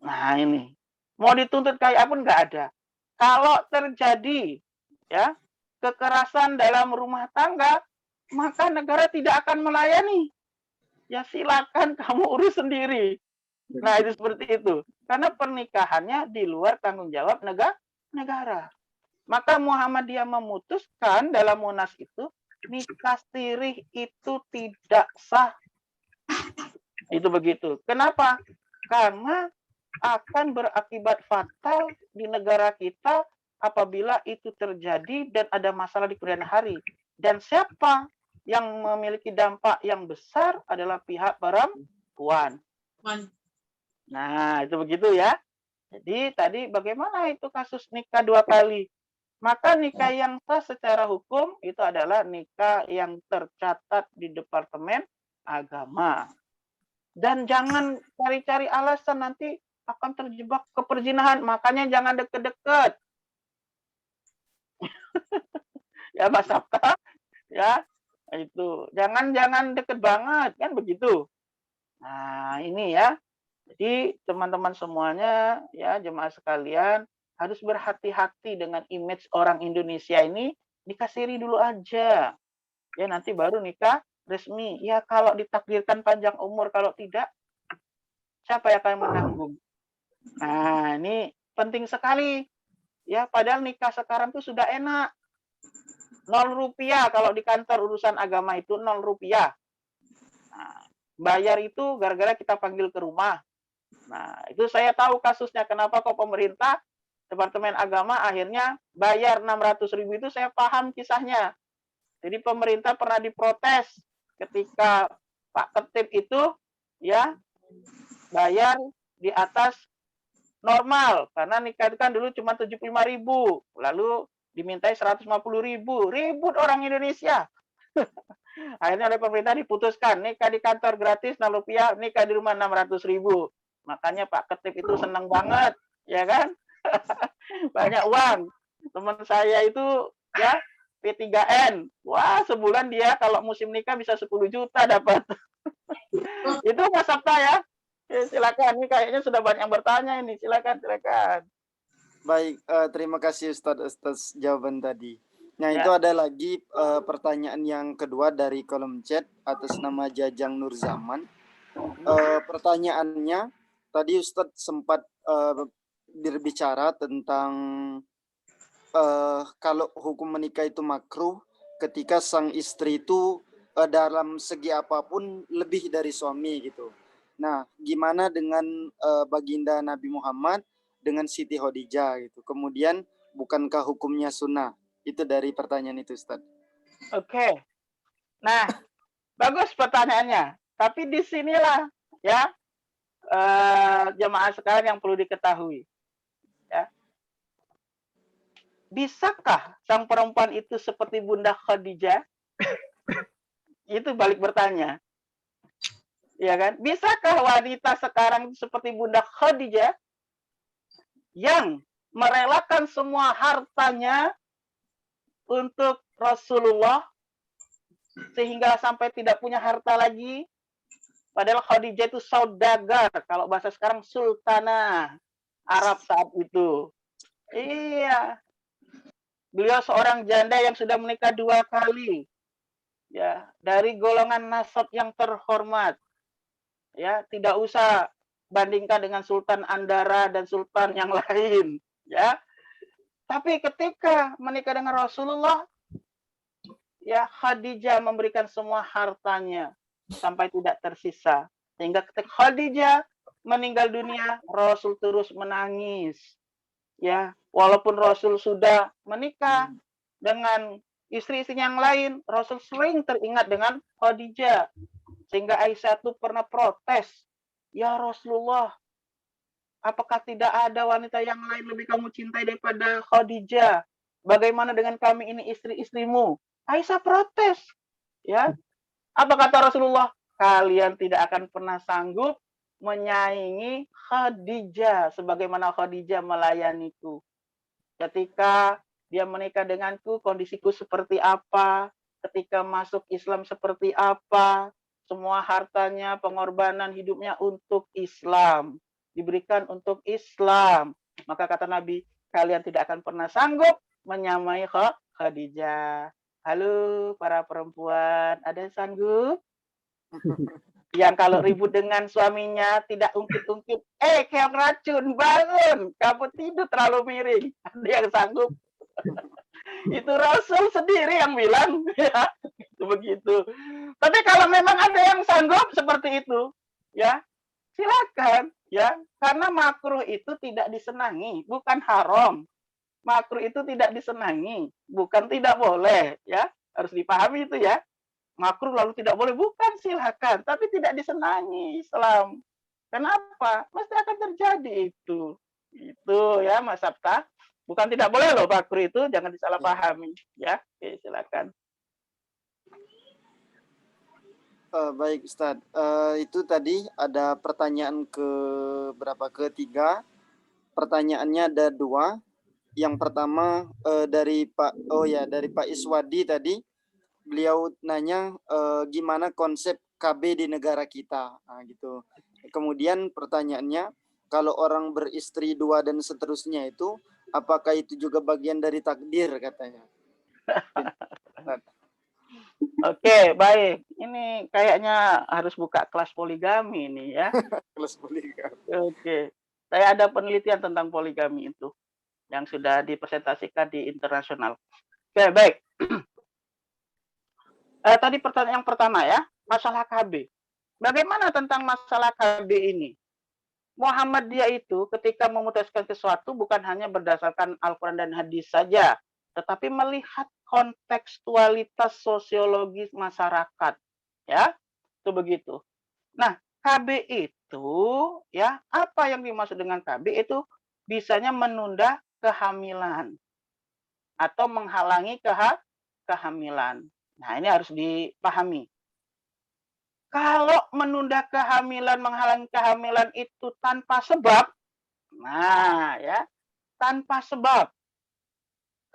Nah ini, mau dituntut kayak pun nggak ada. Kalau terjadi ya kekerasan dalam rumah tangga, maka negara tidak akan melayani. Ya silakan kamu urus sendiri. Nah itu seperti itu. Karena pernikahannya di luar tanggung jawab negara. Maka Muhammadiyah memutuskan dalam Munas itu, nikah siri itu tidak sah. Itu begitu. Kenapa? Karena akan berakibat fatal di negara kita apabila itu terjadi dan ada masalah di kemudian hari. Dan siapa yang memiliki dampak yang besar adalah pihak perempuan. Nah, itu begitu ya. Jadi tadi bagaimana itu kasus nikah 2 kali? Maka nikah yang sah secara hukum itu adalah nikah yang tercatat di Departemen Agama. Dan jangan cari-cari alasan nanti akan terjebak ke perzinahan, makanya jangan deket-deket. Ya Mas Sabta, ya itu jangan deket banget kan begitu. Nah ini ya, jadi teman-teman semuanya ya jemaah sekalian harus berhati-hati dengan image orang Indonesia ini, nikah siri dulu aja. Ya nanti baru nikah resmi. Ya kalau ditakdirkan panjang umur, kalau tidak siapa yang akan menanggung? Nah, ini penting sekali. Ya, padahal nikah sekarang tuh sudah enak. 0 rupiah kalau di kantor urusan agama itu 0 rupiah. Nah, bayar itu gara-gara kita panggil ke rumah. Nah, itu saya tahu kasusnya. Kenapa kok pemerintah, Departemen Agama akhirnya bayar 600.000 itu saya paham kisahnya. Jadi pemerintah pernah diprotes ketika Pak Ketip itu ya bayar di atas normal karena nikah itu kan dulu cuma 75.000, lalu dimintai 150.000, ribut orang Indonesia. Akhirnya oleh pemerintah diputuskan nikah di kantor gratis 6 rupiah, nikah di rumah 600.000. Makanya Pak Ketip itu senang banget, ya kan? Banyak uang. Teman saya itu ya P3N. Wah, sebulan dia kalau musim nikah bisa 10 juta dapat. Itu Mas Sabta ya. Silakan, ini kayaknya sudah banyak yang bertanya ini. Silakan. Baik, terima kasih Ustadz atas jawaban tadi. Nah, Ya. itu ada lagi pertanyaan yang kedua dari kolom chat atas nama Jajang Nurzaman. Pertanyaannya, tadi Ustadz sempat berbicara tentang kalau hukum menikah itu makruh ketika sang istri itu dalam segi apapun lebih dari suami gitu. Nah, gimana dengan baginda Nabi Muhammad dengan Siti Khadijah gitu. Kemudian bukankah hukumnya sunnah? Itu dari pertanyaan itu, Ustaz. Oke. Nah, bagus pertanyaannya. Tapi disinilah ya jemaah sekalian yang perlu diketahui. Ya. Bisakah sang perempuan itu seperti Bunda Khadijah? Itu balik bertanya. Ya kan? Bisakah wanita sekarang seperti Bunda Khadijah yang merelakan semua hartanya untuk Rasulullah sehingga sampai tidak punya harta lagi? Padahal Khadijah itu saudagar, kalau bahasa sekarang sultanah Arab saat itu. Iya. Beliau seorang janda yang sudah menikah 2 kali. Ya, dari golongan nasab yang terhormat. Ya, tidak usah bandingkan dengan Sultan Andara dan Sultan yang lain, ya. Tapi ketika menikah dengan Rasulullah, ya Khadijah memberikan semua hartanya sampai tidak tersisa. Sehingga ketika Khadijah meninggal dunia, Rasul terus menangis. Ya, walaupun Rasul sudah menikah dengan istri-istri yang lain, Rasul sering teringat dengan Khadijah. Sehingga Aisyah itu pernah protes, "Ya Rasulullah, apakah tidak ada wanita yang lain lebih kamu cintai daripada Khadijah? Bagaimana dengan kami ini istri-istrimu?" Aisyah protes. Ya, apa kata Rasulullah? Kalian tidak akan pernah sanggup menyaingi Khadijah sebagaimana Khadijah melayaniku. Ketika dia menikah denganku, kondisiku seperti apa? Ketika masuk Islam seperti apa? Semua hartanya, pengorbanan hidupnya untuk Islam. Diberikan untuk Islam. Maka kata Nabi, kalian tidak akan pernah sanggup menyamai Khadijah. Halo para perempuan, ada yang sanggup? Yang kalau ribut dengan suaminya tidak ungkit-ungkit, keong racun, bangun, kamu tidur terlalu miring. Ada yang sanggup? Itu Rasul sendiri yang bilang, ya, begitu. Tapi kalau memang ada yang sanggup seperti itu, ya, silakan, ya, karena makruh itu tidak disenangi, bukan haram. Makruh itu tidak disenangi, bukan tidak boleh, ya, harus dipahami itu ya. Makruh lalu tidak boleh, bukan, silakan, tapi tidak disenangi Islam. Kenapa? Mesti akan terjadi itu. Itu ya Mas Sabta. Bukan tidak boleh loh makruh itu, jangan disalahpahami ya. Oke, silakan. Baik Ustadz, itu tadi ada pertanyaan ketiga. Pertanyaannya ada 2. Yang pertama dari Pak Iswadi tadi. Beliau nanya gimana konsep KB di negara kita, nah, gitu. Kemudian pertanyaannya, kalau orang beristri 2 dan seterusnya itu, apakah itu juga bagian dari takdir katanya? Oke, baik. Ini kayaknya harus buka kelas poligami ini ya. Kelas poligami. Oke, saya ada penelitian tentang poligami itu yang sudah dipresentasikan di internasional. Oke, baik. Tadi pertanyaan yang pertama ya, masalah KB. Bagaimana tentang masalah KB ini? Muhammadiyah itu ketika memutuskan sesuatu bukan hanya berdasarkan Al-Quran dan hadis saja, tetapi melihat kontekstualitas sosiologis masyarakat. Ya, begitu. Nah, KB itu ya, apa yang dimaksud dengan KB itu bisanya menunda kehamilan atau menghalangi kehamilan. Nah, ini harus dipahami. Kalau menunda kehamilan, menghalangi kehamilan itu tanpa sebab, nah ya, tanpa sebab,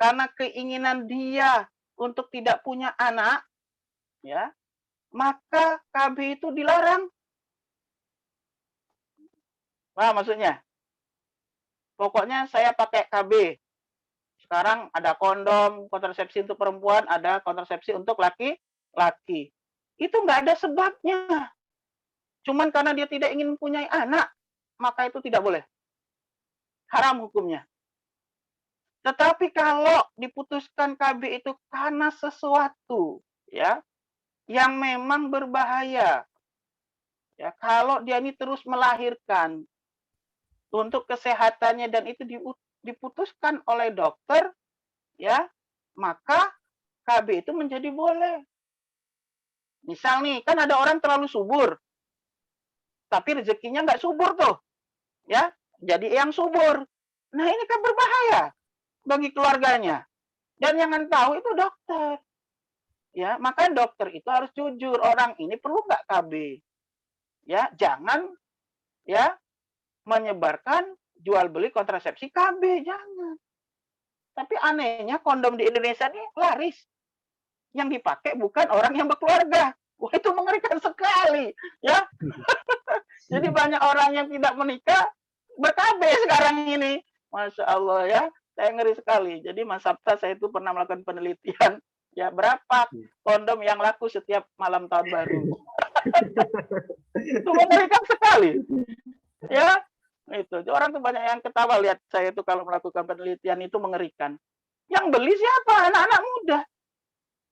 karena keinginan dia untuk tidak punya anak, ya, maka KB itu dilarang. Nah, maksudnya, pokoknya saya pakai KB. Sekarang ada kondom, kontrasepsi untuk perempuan, ada kontrasepsi untuk laki-laki. Itu nggak ada sebabnya. Cuman karena dia tidak ingin mempunyai anak, maka itu tidak boleh. Haram hukumnya. Tetapi kalau diputuskan KB itu karena sesuatu, ya, yang memang berbahaya, ya, kalau dia ini terus melahirkan untuk kesehatannya dan itu diputuskan oleh dokter, ya, maka KB itu menjadi boleh. Misal nih, kan ada orang terlalu subur, tapi rezekinya nggak subur tuh, ya, jadi yang subur. Nah ini kan berbahaya bagi keluarganya. Dan yang tahu itu dokter, ya, maka dokter itu harus jujur, orang ini perlu nggak KB, ya, jangan, ya, menyebarkan jual beli kontrasepsi KB, jangan. Tapi anehnya kondom di Indonesia ini laris. Yang dipakai bukan orang yang berkeluarga. Wah, itu mengerikan sekali, ya. Jadi banyak orang yang tidak menikah ber-KB sekarang ini. Masya Allah, ya. Saya ngeri sekali. Jadi Mas Sabta, saya itu pernah melakukan penelitian, ya, berapa kondom yang laku setiap malam tahun baru. Itu mengerikan sekali, ya. Itu orang tuh banyak yang ketawa lihat saya itu kalau melakukan penelitian, itu mengerikan. Yang beli siapa? Anak-anak muda.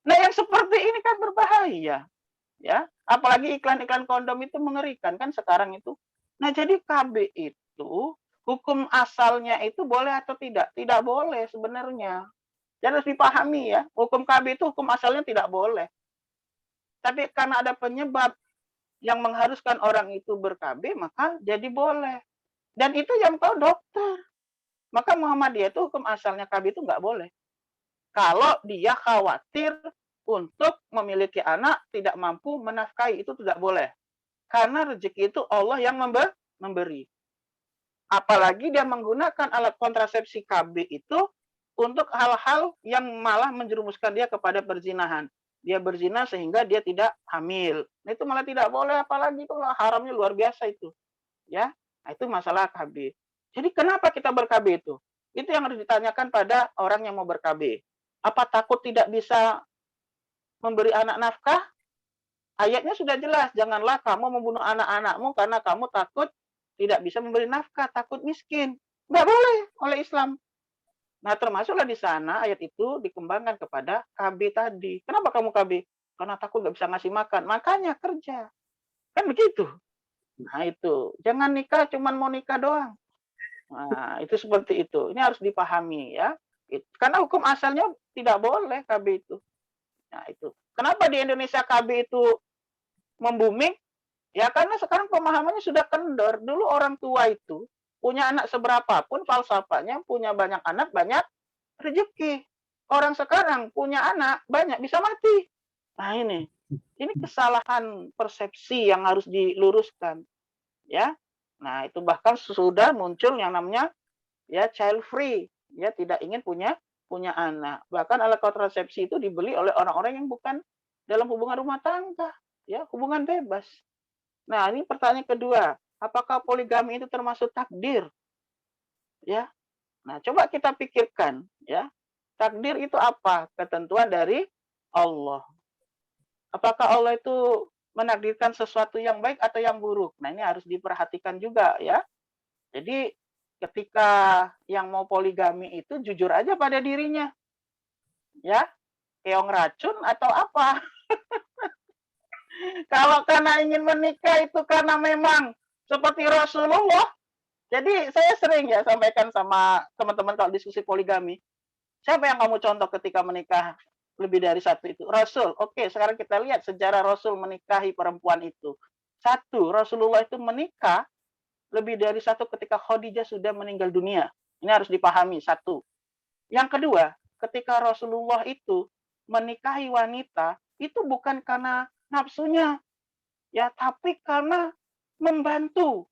Nah, yang seperti ini kan berbahaya, ya. Apalagi iklan-iklan kondom itu mengerikan kan sekarang itu. Nah, jadi KB itu hukum asalnya itu boleh atau tidak? Tidak boleh sebenarnya. Jadi harus dipahami, ya. Hukum KB itu hukum asalnya tidak boleh. Tapi karena ada penyebab yang mengharuskan orang itu ber-KB, maka jadi boleh. Dan itu yang tahu dokter. Maka Muhammadiyah itu hukum asalnya KB itu nggak boleh. Kalau dia khawatir untuk memiliki anak, tidak mampu menafkahi, itu tidak boleh. Karena rezeki itu Allah yang memberi. Apalagi dia menggunakan alat kontrasepsi KB itu untuk hal-hal yang malah menjerumuskan dia kepada perzinahan. Dia berzina sehingga dia tidak hamil. Nah, itu malah tidak boleh, apalagi itu haramnya luar biasa itu. Ya, nah, itu masalah KB. Jadi kenapa kita ber-KB itu? Itu yang harus ditanyakan pada orang yang mau ber-KB. Apa takut tidak bisa memberi anak nafkah? Ayatnya sudah jelas, janganlah kamu membunuh anak-anakmu karena kamu takut tidak bisa memberi nafkah, takut miskin. Nggak boleh oleh Islam. Nah, termasuklah di sana ayat itu dikembangkan kepada KB tadi. Kenapa kamu KB? Karena takut nggak bisa ngasih makan. Makanya kerja. Kan begitu. Nah, itu. Jangan nikah, cuman mau nikah doang. Nah, itu seperti itu. Ini harus dipahami, ya. Karena hukum asalnya tidak boleh KB itu. Nah, itu. Kenapa di Indonesia KB itu membuming? Ya karena sekarang pemahamannya sudah kendor. Dulu orang tua itu punya anak seberapa pun falsafahnya, punya banyak anak, banyak rezeki. Orang sekarang punya anak, banyak bisa mati. Nah ini kesalahan persepsi yang harus diluruskan. Ya, nah itu bahkan sudah muncul yang namanya ya child free, ya tidak ingin punya anak. Bahkan alat kontrasepsi itu dibeli oleh orang-orang yang bukan dalam hubungan rumah tangga, ya hubungan bebas. Nah, ini pertanyaan kedua, apakah poligami itu termasuk takdir? Ya. Nah, coba kita pikirkan, ya. Takdir itu apa? Ketentuan dari Allah. Apakah Allah itu menakdirkan sesuatu yang baik atau yang buruk? Nah, ini harus diperhatikan juga, ya. Jadi, ketika yang mau poligami itu jujur aja pada dirinya. Ya. Keong racun atau apa? Kalau karena ingin menikah itu karena memang seperti Rasulullah. Jadi saya sering ya sampaikan sama teman-teman kalau diskusi poligami. Siapa yang kamu contoh ketika menikah lebih dari satu itu? Rasul. Oke, sekarang kita lihat sejarah Rasul menikahi perempuan itu. Satu, Rasulullah itu menikah lebih dari satu ketika Khadijah sudah meninggal dunia. Ini harus dipahami, satu. Yang kedua, ketika Rasulullah itu menikahi wanita, itu bukan karena nafsunya, ya, tapi karena membantu.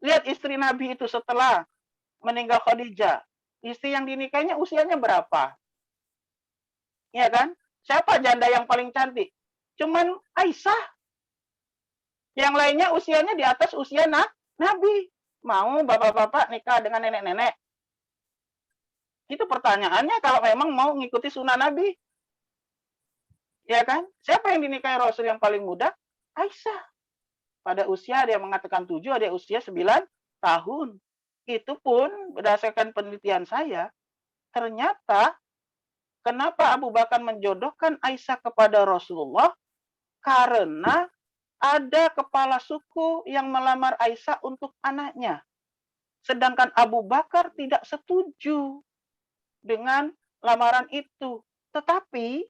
Lihat istri Nabi itu setelah meninggal Khadijah. Istri yang dinikahinya usianya berapa? Ya kan? Siapa janda yang paling cantik? Cuman Aisyah. Yang lainnya usianya di atas usia Nabi. Mau bapak-bapak nikah dengan nenek-nenek? Itu pertanyaannya kalau memang mau ngikuti sunnah Nabi. Ya kan? Siapa yang dinikahi Rasul yang paling muda? Aisyah. Pada usia dia mengatakan 7, ada usia 9 tahun. Itu pun berdasarkan penelitian saya, ternyata kenapa Abu Bakar menjodohkan Aisyah kepada Rasulullah? Karena ada kepala suku yang melamar Aisyah untuk anaknya. Sedangkan Abu Bakar tidak setuju dengan lamaran itu. Tetapi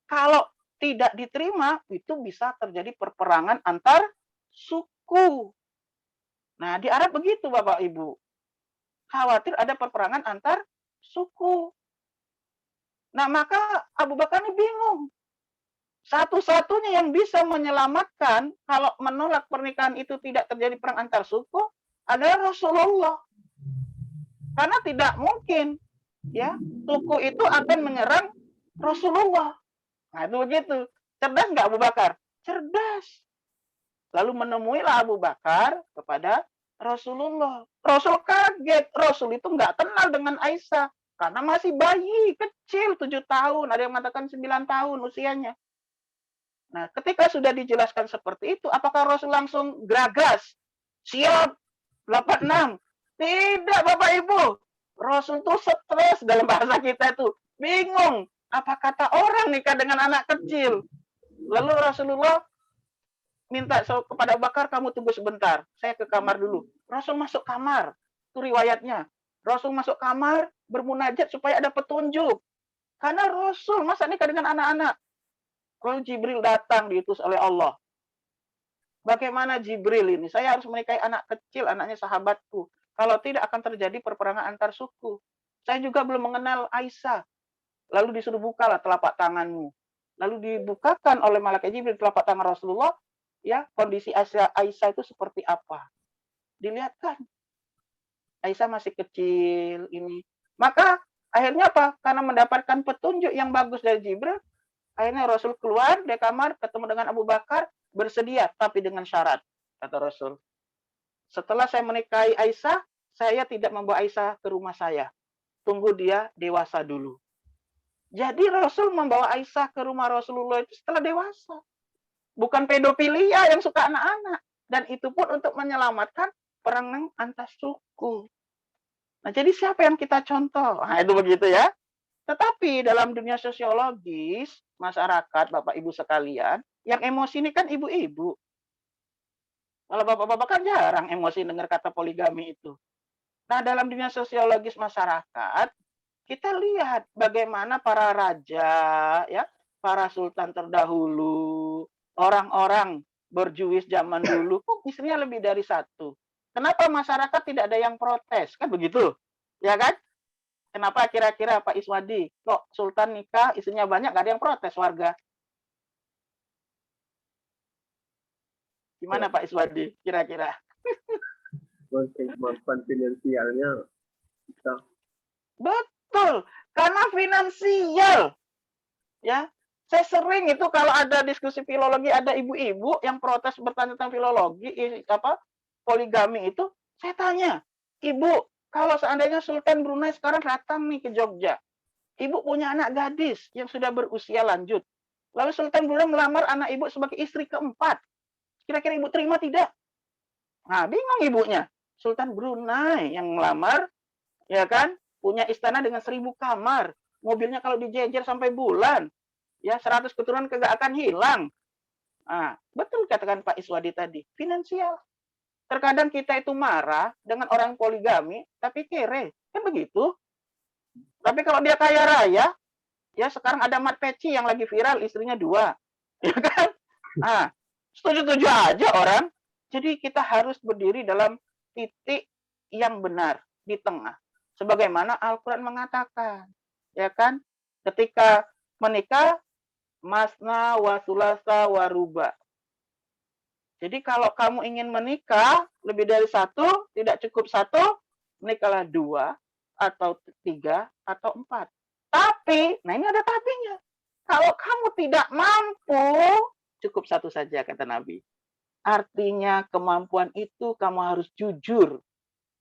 kalau tidak diterima, itu bisa terjadi perperangan antar suku. Nah, di Arab begitu Bapak Ibu. Khawatir ada perperangan antar suku. Nah, maka Abu Bakar ini bingung. Satu-satunya yang bisa menyelamatkan kalau menolak pernikahan itu tidak terjadi perang antar suku adalah Rasulullah. Karena tidak mungkin ya suku itu akan menyerang Rasulullah. Nah, itu begitu. Cerdas nggak Abu Bakar? Cerdas. Lalu menemuilah Abu Bakar kepada Rasulullah. Rasul kaget. Rasul itu nggak kenal dengan Aisyah. Karena masih bayi, kecil, 7 tahun. Ada yang mengatakan 9 tahun usianya. Nah, ketika sudah dijelaskan seperti itu, apakah Rasul langsung geragas? Siap, 86. Tidak, Bapak Ibu. Rasul tuh stres dalam bahasa kita itu. Bingung. Apa kata orang nikah dengan anak kecil? Lalu Rasulullah minta kepada Abu Bakar, kamu tunggu sebentar. Saya ke kamar dulu. Rasul masuk kamar. Itu riwayatnya. Rasul masuk kamar, bermunajat supaya ada petunjuk. Karena Rasul masa nikah dengan anak-anak. Lalu Jibril datang diutus oleh Allah. Bagaimana Jibril ini? Saya harus menikahi anak kecil, anaknya sahabatku. Kalau tidak akan terjadi perperangan antar suku. Saya juga belum mengenal Aisyah. Lalu disuruh bukalah telapak tanganmu. Lalu dibukakan oleh malaikat Jibril telapak tangan Rasulullah. Ya, kondisi Aisyah itu seperti apa? Dilihatkan. Aisyah masih kecil ini. Maka akhirnya apa? Karena mendapatkan petunjuk yang bagus dari Jibril, akhirnya Rasul keluar dari kamar, ketemu dengan Abu Bakar, bersedia, tapi dengan syarat, kata Rasul. Setelah saya menikahi Aisyah, saya tidak membawa Aisyah ke rumah saya. Tunggu dia dewasa dulu. Jadi Rasul membawa Aisyah ke rumah Rasulullah itu setelah dewasa. Bukan pedofilia yang suka anak-anak. Dan itu pun untuk menyelamatkan perang antar suku. Nah, jadi siapa yang kita contoh? Nah, itu begitu ya. Tetapi dalam dunia sosiologis, masyarakat, Bapak Ibu sekalian, yang emosi ini kan ibu-ibu. Kalau bapak-bapak kan jarang emosi dengar kata poligami itu. Nah, dalam dunia sosiologis masyarakat, kita lihat bagaimana para raja, ya, para sultan terdahulu, orang-orang berjuis zaman dulu, kok istrinya lebih dari satu. Kenapa masyarakat tidak ada yang protes? Kan begitu, ya kan? Kenapa kira-kira Pak Iswadi, kok sultan nikah istrinya banyak, gak ada yang protes warga? Gimana Pak Iswadi kira-kira? Kemampuan finansialnya bisa. Betul, karena finansial. Ya, saya sering itu kalau ada diskusi filologi, ada ibu-ibu yang protes bertanya tentang filologi, poligami itu, saya tanya, Ibu, kalau seandainya Sultan Brunei sekarang datang nih ke Jogja, Ibu punya anak gadis yang sudah berusia lanjut, lalu Sultan Brunei melamar anak Ibu sebagai istri keempat, kira-kira Ibu terima tidak? Nah, bingung ibunya. Sultan Brunei yang melamar, ya kan, punya istana dengan 1000 kamar, mobilnya kalau dijejer sampai bulan, ya 100 keturunan kagak akan hilang. Nah, betul katakan Pak Iswadi tadi, finansial. Terkadang kita itu marah dengan orang poligami, tapi kere, kan begitu. Tapi kalau dia kaya raya, Ya sekarang ada Mat Peci yang lagi viral, istrinya 2. Ya kan? Ah, setuju-setuju aja orang. Jadi kita harus berdiri dalam titik yang benar di tengah. Sebagaimana Al-Quran mengatakan, ya kan? Ketika menikah, masna wa sulasa wa ruba. Jadi kalau kamu ingin menikah lebih dari 1, tidak cukup 1, menikahlah 2 atau 3 atau 4. Tapi, nah ini ada tapinya. Kalau kamu tidak mampu, cukup 1 saja kata Nabi. Artinya kemampuan itu kamu harus jujur,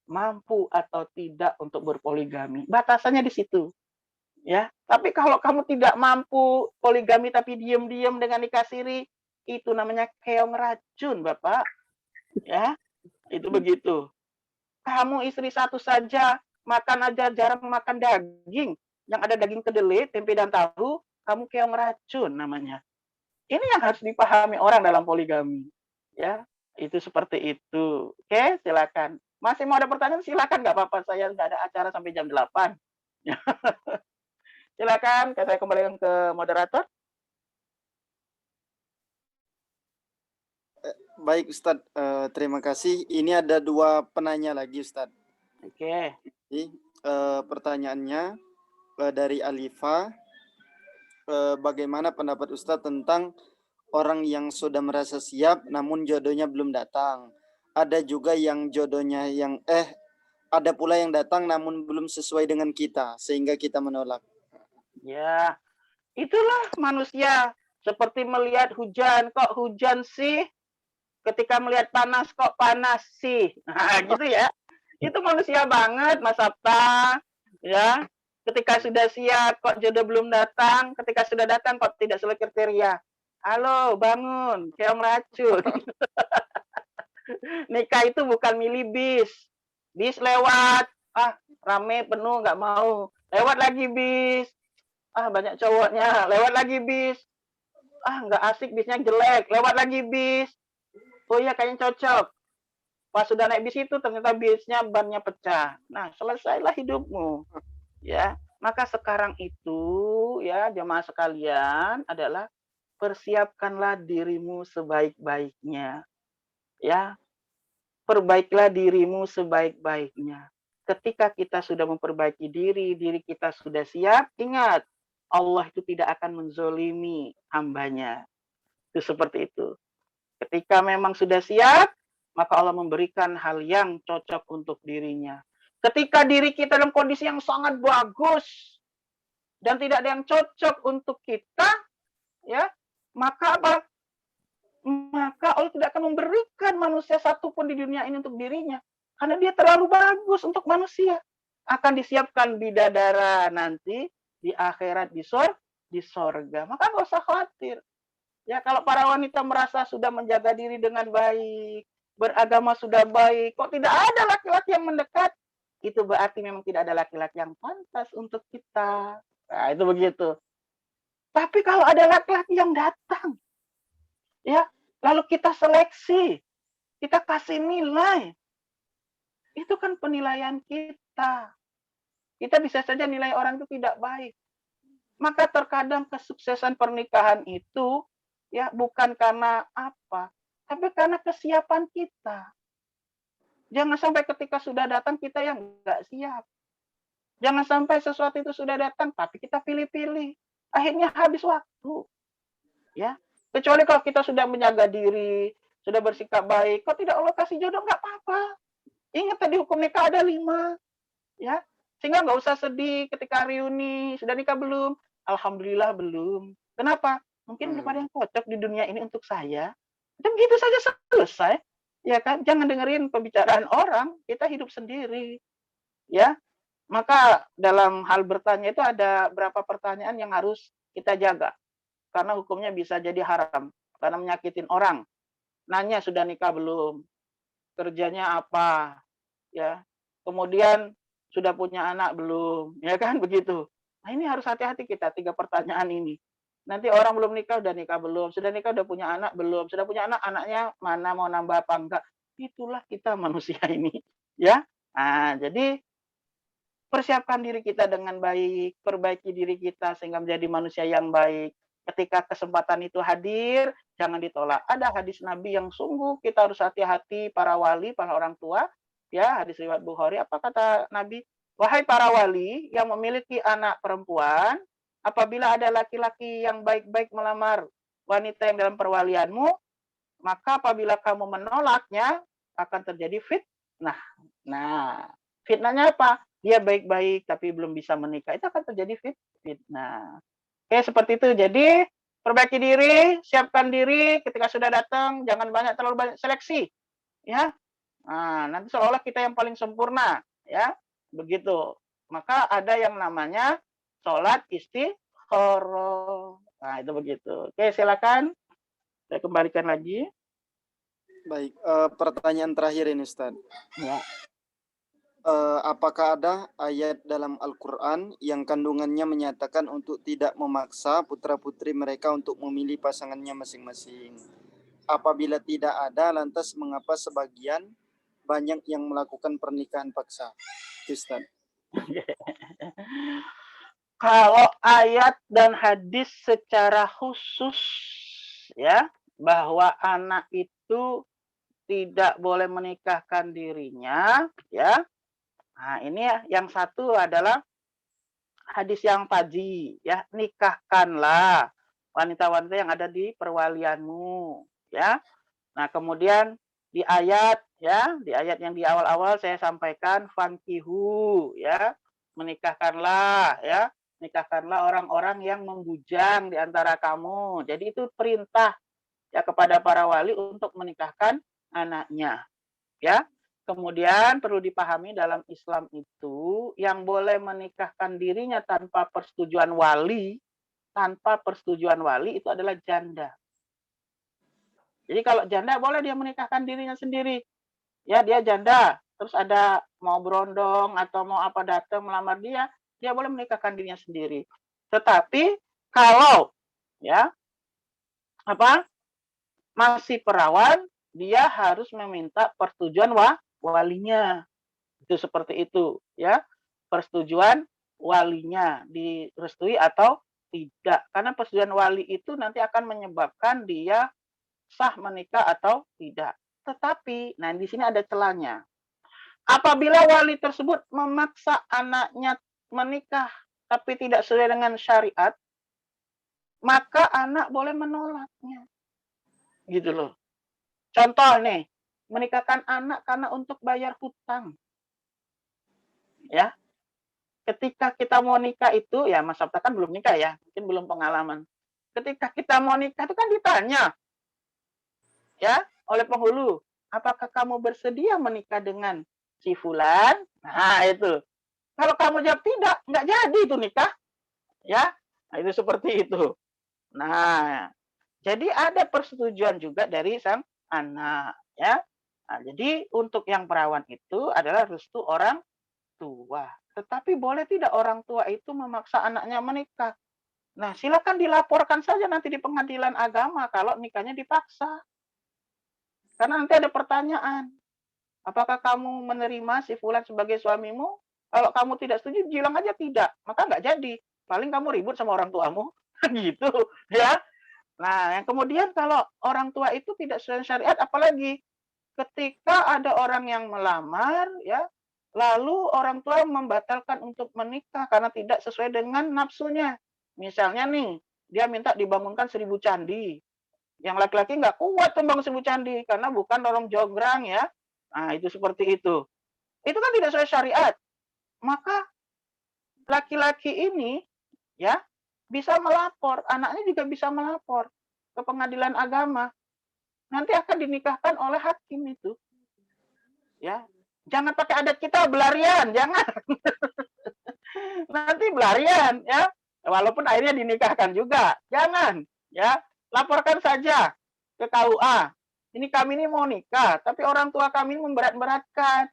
mampu atau tidak untuk berpoligami. Batasannya di situ. Ya, tapi kalau kamu tidak mampu poligami tapi diam-diam dengan nikah siri, itu namanya keong racun, Bapak. Ya, itu begitu. Kamu istri 1 saja, makan aja jarang makan daging, yang ada daging kedelai, tempe dan tahu, kamu keong racun namanya. Ini yang harus dipahami orang dalam poligami. Ya, itu seperti itu. Oke, silakan. Masih mau ada pertanyaan? Silakan, nggak apa-apa. Saya nggak ada acara sampai jam 8. Silakan, saya kembalikan ke moderator. Baik Ustadz, terima kasih. Ini ada 2 penanya lagi Ustadz. Oke. Jadi, pertanyaannya dari Alifa, bagaimana pendapat Ustadz tentang orang yang sudah merasa siap namun jodohnya belum datang? Ada juga yang jodohnya ada pula yang datang namun belum sesuai dengan kita sehingga kita menolak. Ya, itulah manusia. Seperti melihat hujan, kok hujan sih? Ketika melihat panas, kok panas sih? Nah, gitu ya. Itu manusia banget, Mas Sabta. Ya, ketika sudah siap, kok jodoh belum datang. Ketika sudah datang, kok tidak sesuai kriteria. Halo, bangun, keong racun. Nikah itu bukan milih bis. Bis lewat, rame penuh nggak mau. Lewat lagi bis, banyak cowoknya. Lewat lagi bis, nggak asik, bisnya jelek. Lewat lagi bis, oh iya kayaknya cocok. Pas sudah naik bis itu ternyata bisnya bannya pecah. Nah, selesailah hidupmu. Ya, maka sekarang itu ya jemaah sekalian adalah persiapkanlah dirimu sebaik-baiknya. Ya, perbaikilah dirimu sebaik-baiknya. Ketika kita sudah memperbaiki diri, diri kita sudah siap, ingat, Allah itu tidak akan menzolimi hambanya. Itu seperti itu. Ketika memang sudah siap, maka Allah memberikan hal yang cocok untuk dirinya. Ketika diri kita dalam kondisi yang sangat bagus dan tidak ada yang cocok untuk kita, ya, maka apa? Maka Allah tidak akan memberikan manusia satupun di dunia ini untuk dirinya. Karena dia terlalu bagus untuk manusia. Akan disiapkan bidadara nanti di akhirat di sorga. Maka nggak usah khawatir. Ya, kalau para wanita merasa sudah menjaga diri dengan baik, beragama sudah baik, kok tidak ada laki-laki yang mendekat, itu berarti memang tidak ada laki-laki yang pantas untuk kita. Nah, itu begitu. Tapi kalau ada laki-laki yang datang, ya, lalu kita seleksi, kita kasih nilai, itu kan penilaian kita. Kita bisa saja nilai orang itu tidak baik. Maka terkadang kesuksesan pernikahan itu ya bukan karena apa, tapi karena kesiapan kita. Jangan sampai ketika sudah datang kita yang nggak siap. Jangan sampai sesuatu itu sudah datang tapi kita pilih-pilih. Akhirnya habis waktu. Ya, kecuali kalau kita sudah menjaga diri, sudah bersikap baik, kok tidak Allah kasih jodoh, nggak apa-apa. Ingat tadi hukum nikah ada 5. Ya, sehingga nggak usah sedih ketika reuni, sudah nikah belum? Alhamdulillah belum. Kenapa? Mungkin belum ada yang cocok di dunia ini untuk saya. Dan gitu saja selesai. Ya kan? Jangan dengerin pembicaraan orang, kita hidup sendiri. Ya. Maka dalam hal bertanya itu ada berapa pertanyaan yang harus kita jaga. Karena hukumnya bisa jadi haram. Karena menyakitin orang. Nanya sudah nikah belum? Kerjanya apa? Ya. Kemudian sudah punya anak belum? Ya kan begitu. Nah, ini harus hati-hati kita 3 pertanyaan ini. Nanti orang belum nikah udah nikah belum, sudah nikah udah punya anak belum, sudah punya anak anaknya mana mau nambah apa enggak. Itulah kita manusia ini, ya. Nah, jadi persiapkan diri kita dengan baik, perbaiki diri kita sehingga menjadi manusia yang baik. Ketika kesempatan itu hadir, jangan ditolak. Ada hadis Nabi yang sungguh kita harus hati-hati, para wali, para orang tua. Ya, hadis riwayat Bukhari, apa kata Nabi? Wahai para wali yang memiliki anak perempuan, apabila ada laki-laki yang baik-baik melamar wanita yang dalam perwalianmu, maka apabila kamu menolaknya, akan terjadi fitnah. Nah, fitnahnya apa? Dia baik-baik tapi belum bisa menikah. Itu akan terjadi fitnah. Oke, seperti itu. Jadi, perbaiki diri, siapkan diri ketika sudah datang, jangan terlalu banyak seleksi. Ya. Nah, nanti seolah-olah kita yang paling sempurna, ya. Begitu. Maka ada yang namanya sholat istikharah. Nah, itu begitu. Oke, silakan. Saya kembalikan lagi. Baik, pertanyaan terakhir ini Ustaz. Ya. Apakah ada ayat dalam Al-Quran yang kandungannya menyatakan untuk tidak memaksa putra-putri mereka untuk memilih pasangannya masing-masing? Apabila tidak ada, lantas mengapa sebagian banyak yang melakukan pernikahan paksa? Ustaz. Kalau ayat dan hadis secara khusus ya bahwa anak itu tidak boleh menikahkan dirinya ya. Nah, ini ya yang satu adalah hadis yang tadi ya, nikahkanlah wanita-wanita yang ada di perwalianmu ya. Nah, kemudian di ayat ya, di ayat yang di awal-awal saya sampaikan fankihu ya, menikahkanlah ya, nikahkanlah orang-orang yang membujang di antara kamu. Jadi itu perintah ya kepada para wali untuk menikahkan anaknya ya. Kemudian perlu dipahami dalam Islam itu yang boleh menikahkan dirinya tanpa persetujuan wali itu adalah janda. Jadi kalau janda boleh dia menikahkan dirinya sendiri. Ya, dia janda, terus ada mau berondong atau mau apa datang melamar dia, dia boleh menikahkan dirinya sendiri. Tetapi kalau ya masih perawan, dia harus meminta persetujuan walinya. Itu seperti itu, ya. Persetujuan walinya direstui atau tidak. Karena persetujuan wali itu nanti akan menyebabkan dia sah menikah atau tidak. Tetapi, nah di sini ada celahnya. Apabila wali tersebut memaksa anaknya menikah tapi tidak sesuai dengan syariat, maka anak boleh menolaknya. Gitu loh. Contoh nih, menikahkan anak karena untuk bayar hutang. Ya. Ketika kita mau nikah itu, ya Mas Sabta kan belum nikah ya, mungkin belum pengalaman. Ketika kita mau nikah itu kan ditanya, ya, oleh penghulu, apakah kamu bersedia menikah dengan si fulan? Nah, itu. Kalau kamu jawab tidak, nggak jadi itu nikah. Ya, nah, itu seperti itu. Nah, jadi ada persetujuan juga dari sang anak, ya. Nah, jadi untuk yang perawan itu adalah restu orang tua. Tetapi boleh tidak orang tua itu memaksa anaknya menikah? Nah, silakan dilaporkan saja nanti di pengadilan agama kalau nikahnya dipaksa. Karena nanti ada pertanyaan. Apakah kamu menerima si fulan sebagai suamimu? Kalau kamu tidak setuju, bilang aja tidak. Maka nggak jadi. Paling kamu ribut sama orang tuamu. Gitu, ya. Nah, yang kemudian kalau orang tua itu tidak sesuai syariat, apalagi ketika ada orang yang melamar, ya, lalu orang tua membatalkan untuk menikah karena tidak sesuai dengan nafsunya. Misalnya nih, dia minta dibangunkan 1000 candi. Yang laki-laki nggak kuat bangun 1000 candi karena bukan dorong jograng ya. Nah, itu seperti itu. Itu kan tidak sesuai syariat. Maka laki-laki ini ya bisa melapor, anaknya juga bisa melapor ke pengadilan agama. Nanti akan dinikahkan oleh hakim itu. Ya. Jangan pakai adat kita belarian, jangan. Nanti belarian ya. Walaupun akhirnya dinikahkan juga. Jangan, ya. Laporkan saja ke KUA. Ini kami ini mau nikah, tapi orang tua kami memberat-beratkan.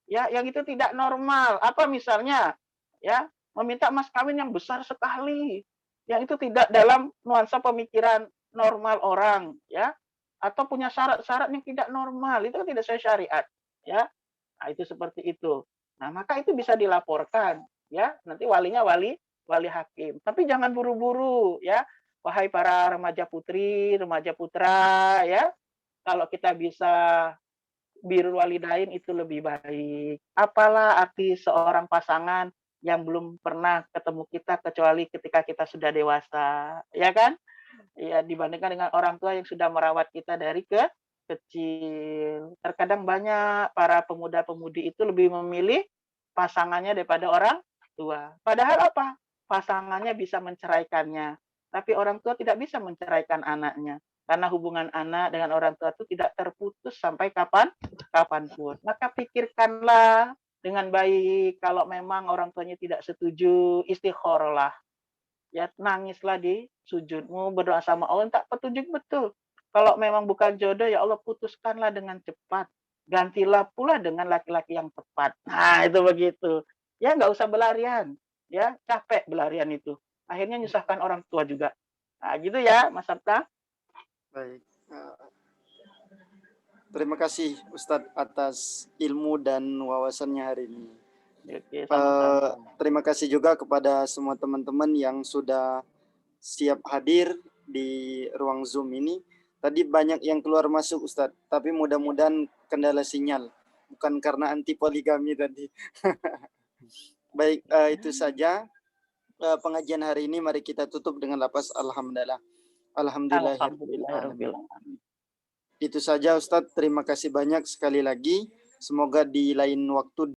Ya, yang itu tidak normal. Apa misalnya? Ya, meminta mas kawin yang besar sekali. Yang itu tidak dalam nuansa pemikiran normal orang, ya. Atau punya syarat-syarat yang tidak normal, itu kan tidak sesuai syariat, ya. Nah, itu seperti itu. Nah, maka itu bisa dilaporkan ya, nanti walinya wali hakim. Tapi jangan buru-buru ya. Wahai para remaja putri, remaja putra ya, kalau kita bisa birrul walidain itu lebih baik. Apalah arti seorang pasangan yang belum pernah ketemu kita kecuali ketika kita sudah dewasa, ya kan? Ya, dibandingkan dengan orang tua yang sudah merawat kita dari kecil. Terkadang banyak para pemuda-pemudi itu lebih memilih pasangannya daripada orang tua. Padahal apa? Pasangannya bisa menceraikannya, tapi orang tua tidak bisa menceraikan anaknya. Karena hubungan anak dengan orang tua itu tidak terputus sampai kapanpun. Maka pikirkanlah dengan baik. Kalau memang orang tuanya tidak setuju, istikharahlah. Ya, nangislah di sujudmu, berdoa sama Allah, minta petunjuk betul. Kalau memang bukan jodoh, ya Allah putuskanlah dengan cepat. Gantilah pula dengan laki-laki yang tepat. Nah, itu begitu. Ya, nggak usah berlarian. Ya, capek berlarian itu. Akhirnya nyusahkan orang tua juga. Nah, gitu ya, Mas Sabta. Baik. Terima kasih Ustadz atas ilmu dan wawasannya hari ini. Oke, sama-sama. Terima kasih juga kepada semua teman-teman yang sudah siap hadir di ruang Zoom ini. Tadi banyak yang keluar masuk Ustadz, tapi mudah-mudahan kendala sinyal, bukan karena anti poligami tadi. Baik, itu saja pengajian hari ini. Mari kita tutup dengan lafaz alhamdulillah. Alhamdulillahirabbil alamin. Itu saja Ustadz, terima kasih banyak sekali lagi. Semoga di lain waktu